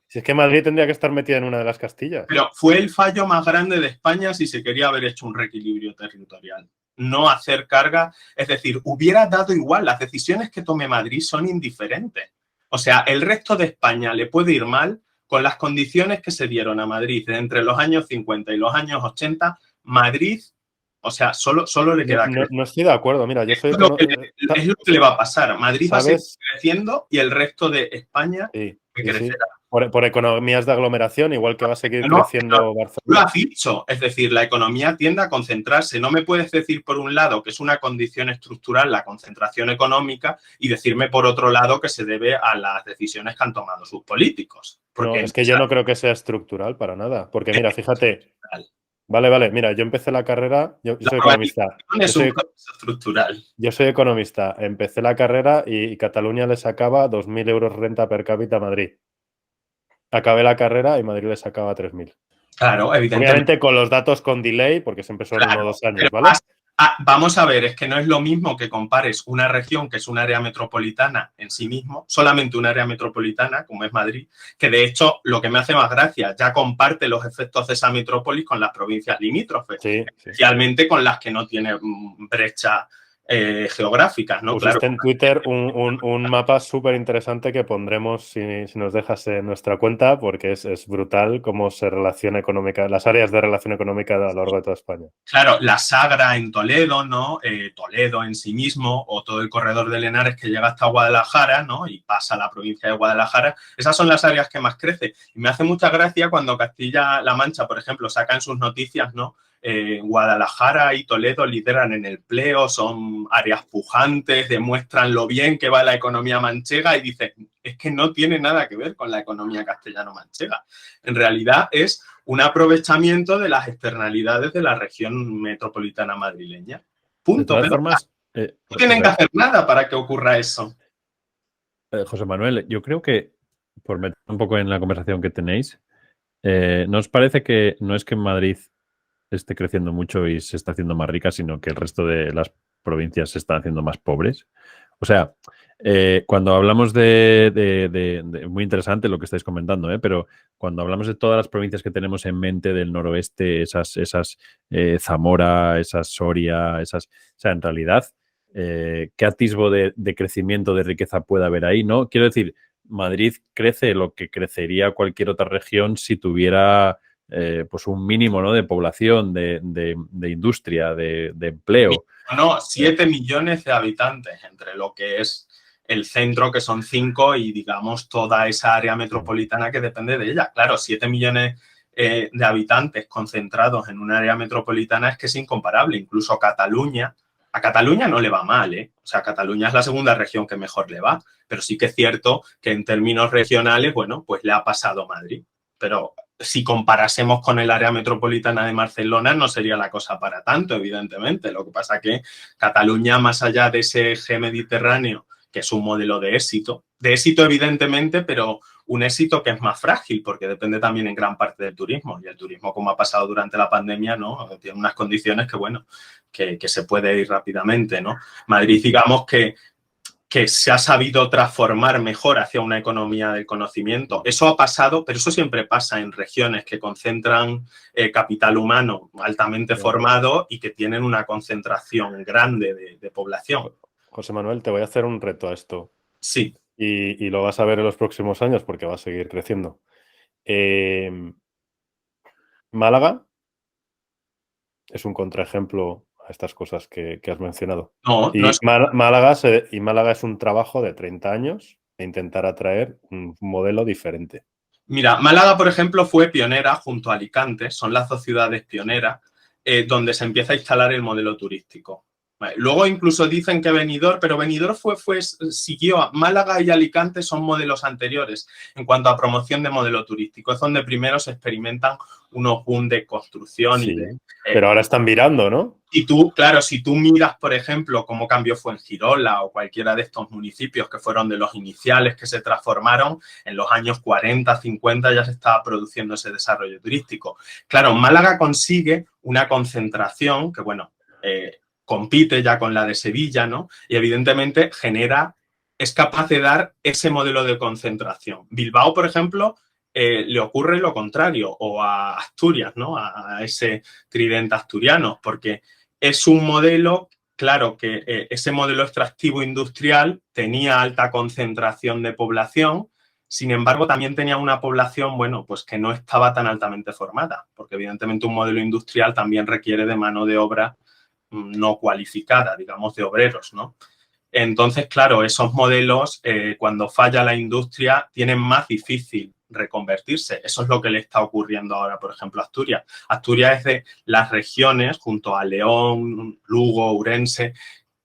si es que Madrid tendría que estar metida en una de las Castillas. Pero fue el fallo más grande de España si se quería haber hecho un reequilibrio territorial. No hacer carga, es decir, hubiera dado igual. Las decisiones que tome Madrid son indiferentes. O sea, el resto de España le puede ir mal con las condiciones que se dieron a Madrid entre los años 50 y los años 80. Madrid, o sea, solo le queda crecer. No estoy de acuerdo. Mira, yo soy es lo que le va a pasar. Madrid va a seguir creciendo y el resto de España crecerá. Por economías de aglomeración, igual que va a seguir creciendo Barcelona. Lo has dicho, es decir, la economía tiende a concentrarse. No me puedes decir por un lado que es una condición estructural la concentración económica y decirme por otro lado que se debe a las decisiones que han tomado sus políticos. Porque, es que yo no creo que sea estructural para nada. Porque mira, fíjate. Vale. Mira, yo empecé la carrera, yo soy economista. Estructural. Yo soy economista. Empecé la carrera y Cataluña le sacaba 2.000 euros renta per cápita a Madrid. Acabé la carrera y Madrid le sacaba 3.000. Claro, evidentemente. Obviamente con los datos con delay, porque siempre son 1 o 2 años, ¿vale? Vamos a ver, es que no es lo mismo que compares una región que es un área metropolitana en sí mismo, solamente un área metropolitana, como es Madrid, que de hecho, lo que me hace más gracia, ya comparte los efectos de esa metrópolis con las provincias limítrofes, especialmente con las que no tienen brecha geográficas, ¿no? Pusiste claro. En Twitter un mapa súper interesante que pondremos, si nos dejas, en nuestra cuenta, porque es brutal cómo se relaciona económica, las áreas de relación económica a lo largo de toda España. Claro, la Sagra en Toledo, ¿no? Toledo en sí mismo, o todo el corredor de Henares que llega hasta Guadalajara, ¿no? Y pasa a la provincia de Guadalajara. Esas son las áreas que más crece. Y me hace mucha gracia cuando Castilla-La Mancha, por ejemplo, saca en sus noticias, ¿no? Guadalajara y Toledo lideran en el empleo, son áreas pujantes, demuestran lo bien que va la economía manchega y dicen, es que no tiene nada que ver con la economía castellano-manchega. En realidad es un aprovechamiento de las externalidades de la región metropolitana madrileña. Punto. De todas formas, no tienen que hacer nada para que ocurra eso. José Manuel, yo creo que, por meter un poco en la conversación que tenéis, ¿no os parece que no es que en Madrid esté creciendo mucho y se está haciendo más rica, sino que el resto de las provincias se están haciendo más pobres? O sea, cuando hablamos muy interesante lo que estáis comentando, pero cuando hablamos de todas las provincias que tenemos en mente del noroeste, esas Zamora, esas Soria, o sea, en realidad, ¿qué atisbo de crecimiento, de riqueza puede haber ahí? ¿No? Quiero decir, Madrid crece lo que crecería cualquier otra región si tuviera pues un mínimo, ¿no? De población, de industria, de empleo. No, 7 millones de habitantes entre lo que es el centro, que son 5, y digamos toda esa área metropolitana que depende de ella. Claro, 7 millones de habitantes concentrados en un área metropolitana es que es incomparable. Incluso a Cataluña no le va mal, ¿eh? O sea, Cataluña es la segunda región que mejor le va, pero sí que es cierto que en términos regionales, bueno, pues le ha pasado Madrid. Pero si comparásemos con el área metropolitana de Barcelona, no sería la cosa para tanto, evidentemente. Lo que pasa que Cataluña, más allá de ese eje mediterráneo, que es un modelo de éxito evidentemente, pero un éxito que es más frágil porque depende también en gran parte del turismo. Y el turismo, como ha pasado durante la pandemia, ¿no? Tiene unas condiciones que, bueno, que se puede ir rápidamente, ¿no? Madrid, digamos que se ha sabido transformar mejor hacia una economía del conocimiento. Eso ha pasado, pero eso siempre pasa en regiones que concentran capital humano altamente formado y que tienen una concentración grande de población. José Manuel, te voy a hacer un reto a esto. Sí. Y lo vas a ver en los próximos años porque va a seguir creciendo. Málaga es un contraejemplo a estas cosas que has mencionado. No, y no es... Málaga es un trabajo de 30 años de intentar atraer un modelo diferente. Mira, Málaga, por ejemplo, fue pionera junto a Alicante, son las dos ciudades pioneras, donde se empieza a instalar el modelo turístico. Vale. Luego incluso dicen que Benidorm, pero Benidorm siguió a Málaga y Alicante, son modelos anteriores en cuanto a promoción de modelo turístico. Es donde primero se experimentan unos boom de construcción. Sí, pero ahora están virando, ¿no? Y tú, claro, si tú miras, por ejemplo, cómo cambió Fuengirola o cualquiera de estos municipios que fueron de los iniciales que se transformaron, en los años 40, 50 ya se estaba produciendo ese desarrollo turístico. Claro, Málaga consigue una concentración que, bueno, compite ya con la de Sevilla, ¿no? Y evidentemente es capaz de dar ese modelo de concentración. Bilbao, por ejemplo, le ocurre lo contrario, o a Asturias, ¿no? A ese tridente asturiano, porque es un modelo, claro, que ese modelo extractivo industrial tenía alta concentración de población, sin embargo, también tenía una población, bueno, pues que no estaba tan altamente formada, porque evidentemente un modelo industrial también requiere de mano de obra no cualificada, digamos, de obreros, ¿no? Entonces, claro, esos modelos, cuando falla la industria, tienen más difícil reconvertirse. Eso es lo que le está ocurriendo ahora, por ejemplo, a Asturias. Asturias es de las regiones, junto a León, Lugo, Ourense,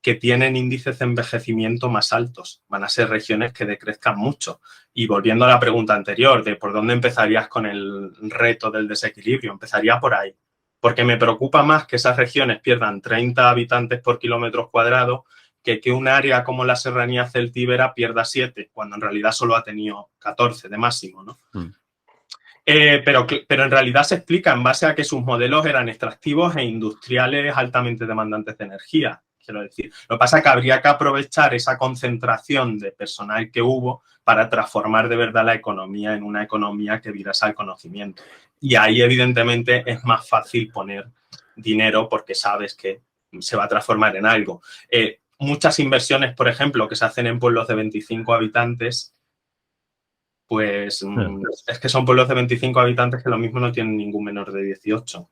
que tienen índices de envejecimiento más altos. Van a ser regiones que decrezcan mucho. Y volviendo a la pregunta anterior, de por dónde empezarías con el reto del desequilibrio, empezaría por ahí. Porque me preocupa más que esas regiones pierdan 30 habitantes por kilómetro cuadrado que un área como la Serranía Celtíbera pierda 7, cuando en realidad solo ha tenido 14 de máximo, ¿no? Pero en realidad se explica en base a que sus modelos eran extractivos e industriales altamente demandantes de energía. Quiero decir, lo que pasa es que habría que aprovechar esa concentración de personal que hubo para transformar de verdad la economía en una economía que virase al conocimiento. Y ahí, evidentemente, es más fácil poner dinero porque sabes que se va a transformar en algo. Muchas inversiones, por ejemplo, que se hacen en pueblos de 25 habitantes, pues es que son pueblos de 25 habitantes que lo mismo no tienen ningún menor de 18.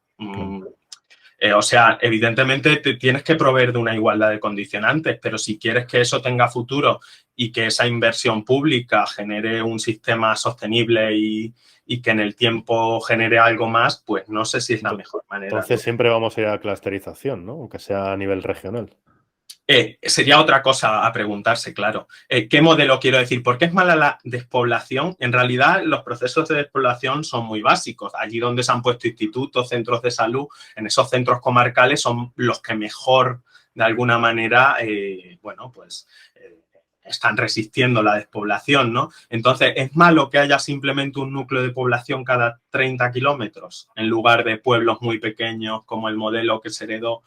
O sea, evidentemente te tienes que proveer de una igualdad de condicionantes, pero si quieres que eso tenga futuro y que esa inversión pública genere un sistema sostenible y que en el tiempo genere algo más, pues no sé si es la mejor manera. Entonces siempre vamos a ir a la clusterización, ¿no? Aunque sea a nivel regional. Sería otra cosa a preguntarse, claro. ¿Qué modelo quiero decir? ¿Por qué es mala la despoblación? En realidad, los procesos de despoblación son muy básicos. Allí donde se han puesto institutos, centros de salud, en esos centros comarcales son los que mejor, de alguna manera, bueno, pues están resistiendo la despoblación, ¿no? Entonces, ¿es malo que haya simplemente un núcleo de población cada 30 kilómetros en lugar de pueblos muy pequeños como el modelo que se heredó?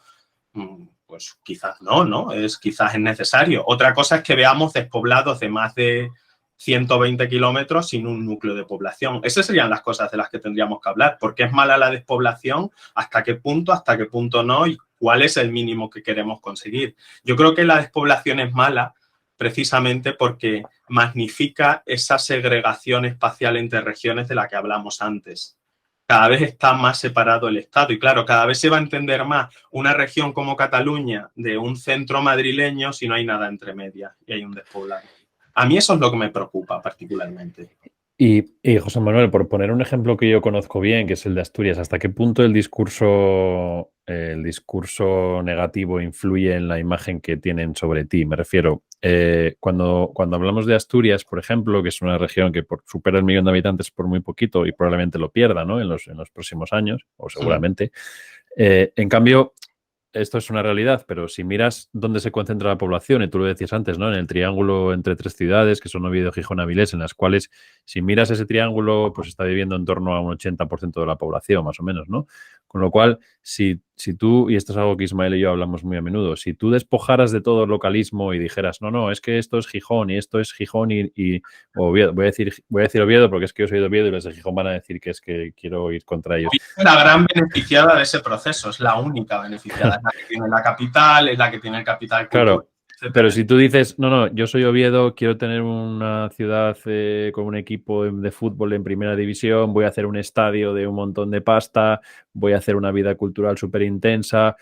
Pues quizás no, quizás es necesario. Otra cosa es que veamos despoblados de más de 120 kilómetros sin un núcleo de población. Esas serían las cosas de las que tendríamos que hablar. ¿Por qué es mala la despoblación? ¿Hasta qué punto no? ¿Y cuál es el mínimo que queremos conseguir? Yo creo que la despoblación es mala precisamente porque magnifica esa segregación espacial entre regiones de la que hablamos antes. Cada vez está más separado el Estado y, claro, cada vez se va a entender más una región como Cataluña de un centro madrileño si no hay nada entre medias y hay un despoblado. A mí eso es lo que me preocupa particularmente. Y José Manuel, por poner un ejemplo que yo conozco bien, que es el de Asturias, ¿hasta qué punto el discurso negativo influye en la imagen que tienen sobre ti? Me refiero, cuando hablamos de Asturias, por ejemplo, que es una región que supera el millón de habitantes por muy poquito y probablemente lo pierda, ¿no? En los próximos años, o seguramente. En cambio, esto es una realidad, pero si miras dónde se concentra la población, y tú lo decías antes, ¿no? En el triángulo entre tres ciudades, que son Oviedo, Gijón, Avilés, en las cuales, si miras ese triángulo, pues está viviendo en torno a un 80% de la población, más o menos, ¿no? Con lo cual, si tú, y esto es algo que Ismael y yo hablamos muy a menudo, si tú despojaras de todo localismo y dijeras, no, es que esto es Gijón y esto es Gijón y Oviedo, voy a decir Oviedo porque es que yo soy de Oviedo y los de Gijón van a decir que es que quiero ir contra ellos. Es la gran beneficiada de ese proceso, es la única beneficiada, es la que tiene la capital, es la que tiene el capital cultural. Claro, pero si tú dices, no, yo soy Oviedo, quiero tener una ciudad con un equipo de fútbol en primera división, voy a hacer un estadio de un montón de pasta, voy a hacer una vida cultural súper intensa,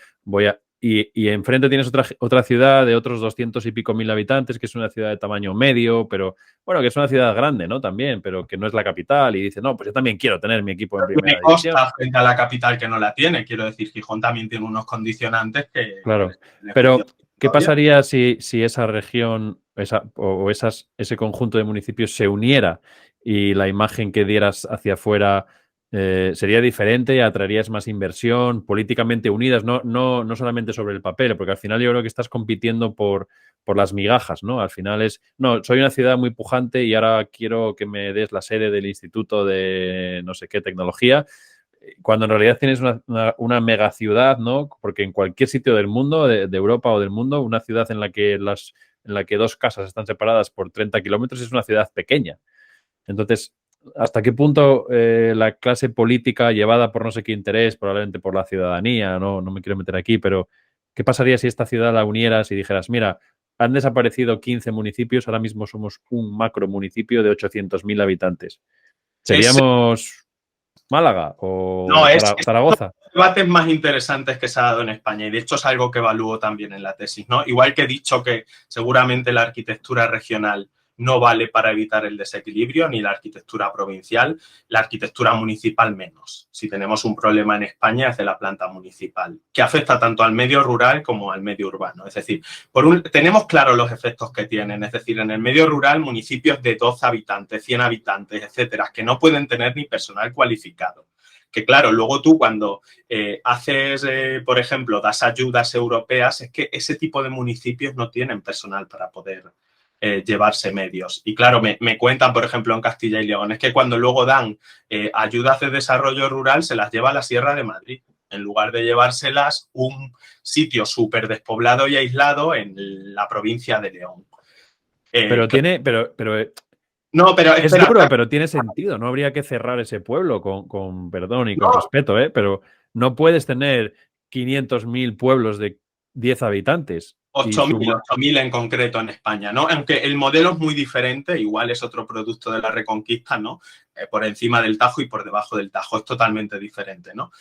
y enfrente tienes otra ciudad de otros 200 y pico mil habitantes, que es una ciudad de tamaño medio, pero bueno, que es una ciudad grande, ¿no? También, pero que no es la capital, y dice, no, pues yo también quiero tener mi equipo en primera división. Costa frente a la capital que no la tiene, quiero decir, Gijón también tiene unos condicionantes que... Claro, pero ¿qué pasaría si esa región ese conjunto de municipios se uniera y la imagen que dieras hacia afuera sería diferente, atraerías más inversión, políticamente unidas, no solamente sobre el papel, porque al final yo creo que estás compitiendo por las migajas, ¿no? Al final soy una ciudad muy pujante y ahora quiero que me des la sede del Instituto de no sé qué tecnología, cuando en realidad tienes una megaciudad, ¿no? Porque en cualquier sitio del mundo, de Europa o del mundo, una ciudad en la que dos casas están separadas por 30 kilómetros es una ciudad pequeña. Entonces, ¿hasta qué punto la clase política llevada por no sé qué interés, probablemente por la ciudadanía, no me quiero meter aquí, pero ¿qué pasaría si esta ciudad la unieras y dijeras, mira, han desaparecido 15 municipios, ahora mismo somos un macro municipio de 800.000 habitantes? ¿Seríamos Málaga o Zaragoza? Debates más interesantes que se ha dado en España y de hecho es algo que evalúo también en la tesis, ¿no? Igual que he dicho que seguramente la arquitectura regional no vale para evitar el desequilibrio, ni la arquitectura provincial, la arquitectura municipal menos. Si tenemos un problema en España es de la planta municipal, que afecta tanto al medio rural como al medio urbano. Es decir, tenemos claro los efectos que tienen, es decir, en el medio rural municipios de 12 habitantes, 100 habitantes, etcétera, que no pueden tener ni personal cualificado. Que claro, luego tú cuando haces, por ejemplo, das ayudas europeas, es que ese tipo de municipios no tienen personal para poder llevarse medios. Y claro, me cuentan, por ejemplo, en Castilla y León, es que cuando luego dan ayudas de desarrollo rural, se las lleva a la Sierra de Madrid, en lugar de llevárselas un sitio súper despoblado y aislado en la provincia de León. No, pero es duro, pero tiene sentido. No habría que cerrar ese pueblo con perdón y con respeto, pero no puedes tener 500.000 pueblos de 10 habitantes. 8.000 en concreto en España, ¿no? Aunque el modelo es muy diferente, igual es otro producto de la Reconquista, ¿no? Por encima del Tajo y por debajo del Tajo, es totalmente diferente, ¿no?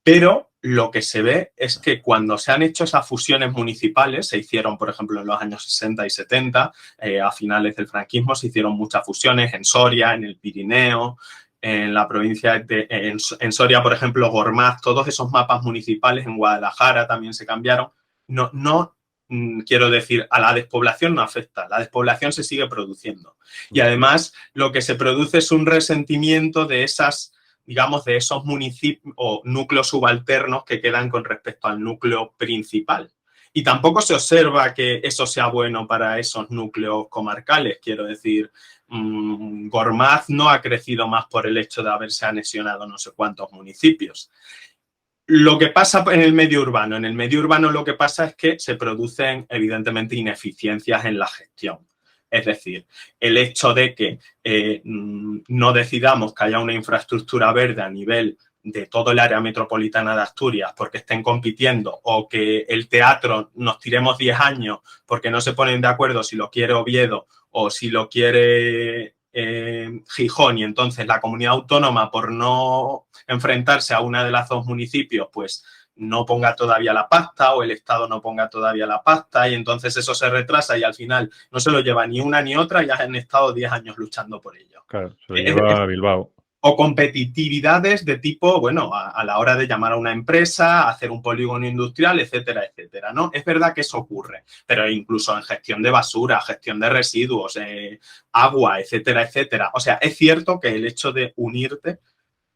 Pero lo que se ve es que cuando se han hecho esas fusiones municipales, se hicieron, por ejemplo, en los años 60 y 70, a finales del franquismo, se hicieron muchas fusiones en Soria, en el Pirineo, en la provincia en Soria, por ejemplo, Gormaz, todos esos mapas municipales, en Guadalajara también se cambiaron. No quiero decir, a la despoblación no afecta, la despoblación se sigue produciendo. Y además, lo que se produce es un resentimiento de esas, digamos, de esos municipios o núcleos subalternos que quedan con respecto al núcleo principal. Y tampoco se observa que eso sea bueno para esos núcleos comarcales. Quiero decir, Gormaz no ha crecido más por el hecho de haberse anexionado no sé cuántos municipios. Lo que pasa en el medio urbano lo que pasa es que se producen evidentemente ineficiencias en la gestión. Es decir, el hecho de que no decidamos que haya una infraestructura verde a nivel de todo el área metropolitana de Asturias porque estén compitiendo o que el teatro nos tiremos 10 años porque no se ponen de acuerdo si lo quiere Oviedo o si lo quiere Gijón, y entonces la comunidad autónoma, por no enfrentarse a una de las dos municipios, pues no ponga todavía la pasta o el Estado no ponga todavía la pasta y entonces eso se retrasa y al final no se lo lleva ni una ni otra y ya han estado 10 años luchando por ello. Claro, se lo lleva a Bilbao. O competitividades de tipo, bueno, a la hora de llamar a una empresa, hacer un polígono industrial, etcétera, etcétera, ¿no? Es verdad que eso ocurre, pero incluso en gestión de basura, gestión de residuos, agua, etcétera, etcétera. O sea, es cierto que el hecho de unirte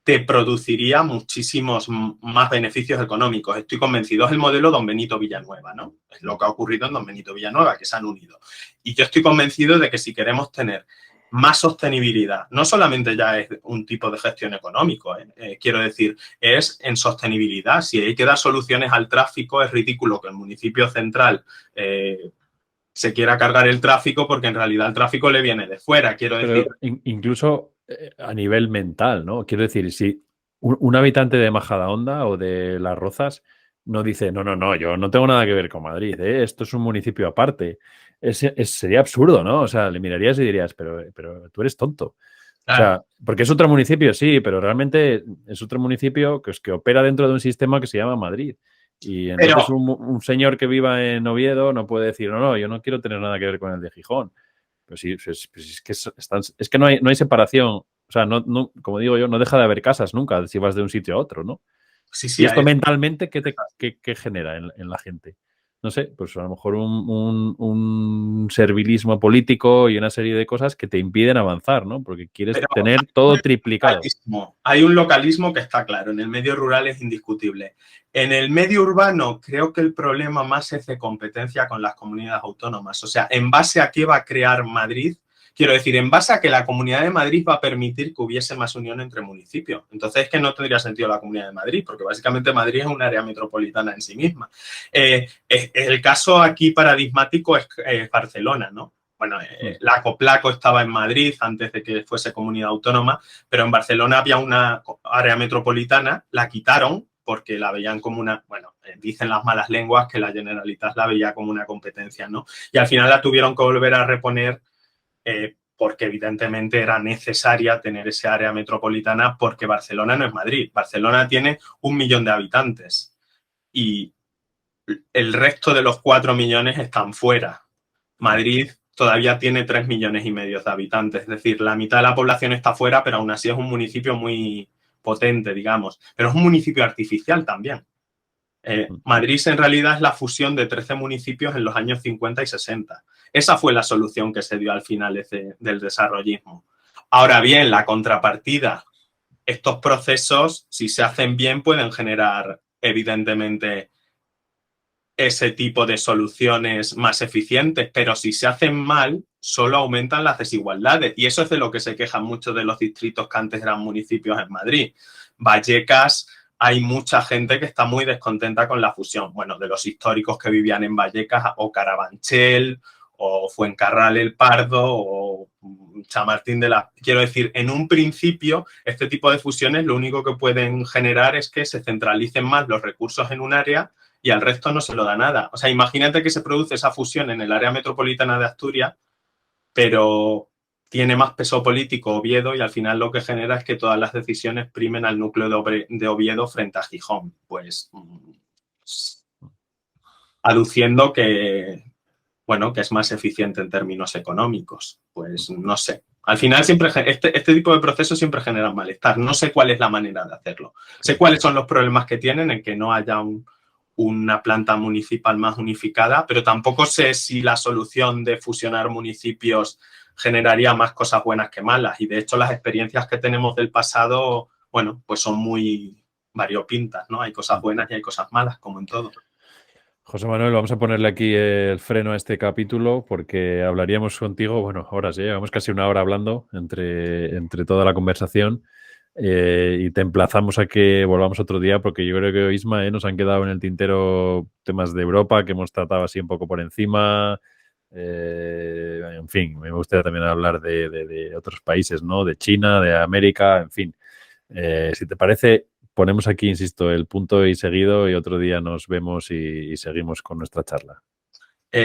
te produciría muchísimos más beneficios económicos. Estoy convencido, es el modelo Don Benito Villanueva, ¿no? Es lo que ha ocurrido en Don Benito Villanueva, que se han unido. Y yo estoy convencido de que si queremos tener más sostenibilidad, no solamente ya es un tipo de gestión económico, quiero decir, es en sostenibilidad. Si hay que dar soluciones al tráfico, es ridículo que el municipio central se quiera cargar el tráfico porque en realidad el tráfico le viene de fuera, quiero decir. Incluso a nivel mental, ¿no? Quiero decir, si un habitante de Majadahonda o de Las Rozas no dice, no, yo no tengo nada que ver con Madrid, esto es un municipio aparte. Sería absurdo, ¿no? O sea, le mirarías y dirías, pero tú eres tonto. Claro. O sea, porque es otro municipio, sí, pero realmente es otro municipio que opera dentro de un sistema que se llama Madrid. Y entonces un señor que viva en Oviedo no puede decir, no, yo no quiero tener nada que ver con el de Gijón. Pero sí, es que no hay separación. O sea, no, como digo yo, no deja de haber casas nunca si vas de un sitio a otro, ¿no? Sí, y esto mentalmente, ¿qué genera en la gente? No sé, pues a lo mejor un servilismo político y una serie de cosas que te impiden avanzar, ¿no? Porque quieres tener todo triplicado. Hay un localismo que está claro, en el medio rural es indiscutible. En el medio urbano creo que el problema más es de competencia con las comunidades autónomas. O sea, ¿en base a qué va a crear Madrid? Quiero decir, en base a que la Comunidad de Madrid va a permitir que hubiese más unión entre municipios. Entonces es que no tendría sentido la Comunidad de Madrid, porque básicamente Madrid es un área metropolitana en sí misma. El caso aquí paradigmático es Barcelona, ¿no? Bueno, la Coplaco estaba en Madrid antes de que fuese comunidad autónoma, pero en Barcelona había una área metropolitana, la quitaron porque la veían como una, bueno, dicen las malas lenguas que la Generalitat la veía como una competencia, ¿no? Y al final la tuvieron que volver a reponer porque evidentemente era necesaria tener ese área metropolitana porque Barcelona no es Madrid. Barcelona tiene 1 millón de habitantes y el resto de los 4 millones están fuera. Madrid todavía tiene 3,5 millones de habitantes, es decir, la mitad de la población está fuera, pero aún así es un municipio muy potente, digamos. Pero es un municipio artificial también. Madrid en realidad es la fusión de 13 municipios en los años 50 y 60. Esa fue la solución que se dio al final del desarrollismo. Ahora bien, la contrapartida, estos procesos, si se hacen bien, pueden generar, evidentemente, ese tipo de soluciones más eficientes, pero si se hacen mal, solo aumentan las desigualdades. Y eso es de lo que se quejan muchos de los distritos que antes eran municipios en Madrid. Vallecas, hay mucha gente que está muy descontenta con la fusión. Bueno, de los históricos que vivían en Vallecas, o Carabanchel, o Fuencarral el Pardo, o Chamartín de la... Quiero decir, en un principio, este tipo de fusiones lo único que pueden generar es que se centralicen más los recursos en un área y al resto no se lo da nada. O sea, imagínate que se produce esa fusión en el área metropolitana de Asturias, pero tiene más peso político Oviedo y al final lo que genera es que todas las decisiones primen al núcleo de Oviedo frente a Gijón. Pues aduciendo que, bueno, que es más eficiente en términos económicos. Pues no sé. Al final siempre este tipo de procesos siempre generan malestar. No sé cuál es la manera de hacerlo. Sé cuáles son los problemas que tienen en que no haya una planta municipal más unificada, pero tampoco sé si la solución de fusionar municipios generaría más cosas buenas que malas. Y de hecho las experiencias que tenemos del pasado, bueno, pues son muy variopintas, ¿no? Hay cosas buenas y hay cosas malas, como en todo. José Manuel, vamos a ponerle aquí el freno a este capítulo porque hablaríamos contigo, bueno, horas, llevamos casi 1 hora hablando entre toda la conversación y te emplazamos a que volvamos otro día porque yo creo que, Isma, nos han quedado en el tintero temas de Europa que hemos tratado así un poco por encima. En fin, me gustaría también hablar de otros países, ¿no? De China, de América, en fin. Si te parece, ponemos aquí, insisto, el punto y seguido y otro día nos vemos y seguimos con nuestra charla.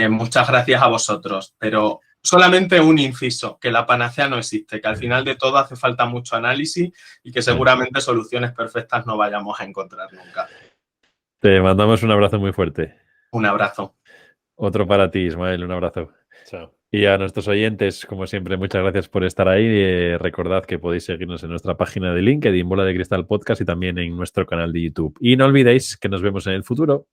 Muchas gracias a vosotros, pero solamente un inciso, que la panacea no existe, que al final de todo hace falta mucho análisis y que seguramente soluciones perfectas no vayamos a encontrar nunca. Te mandamos un abrazo muy fuerte. Un abrazo. Otro para ti, Ismael, un abrazo. Chao. Y a nuestros oyentes, como siempre, muchas gracias por estar ahí. Recordad que podéis seguirnos en nuestra página de LinkedIn, Bola de Cristal Podcast, y también en nuestro canal de YouTube. Y no olvidéis que nos vemos en el futuro.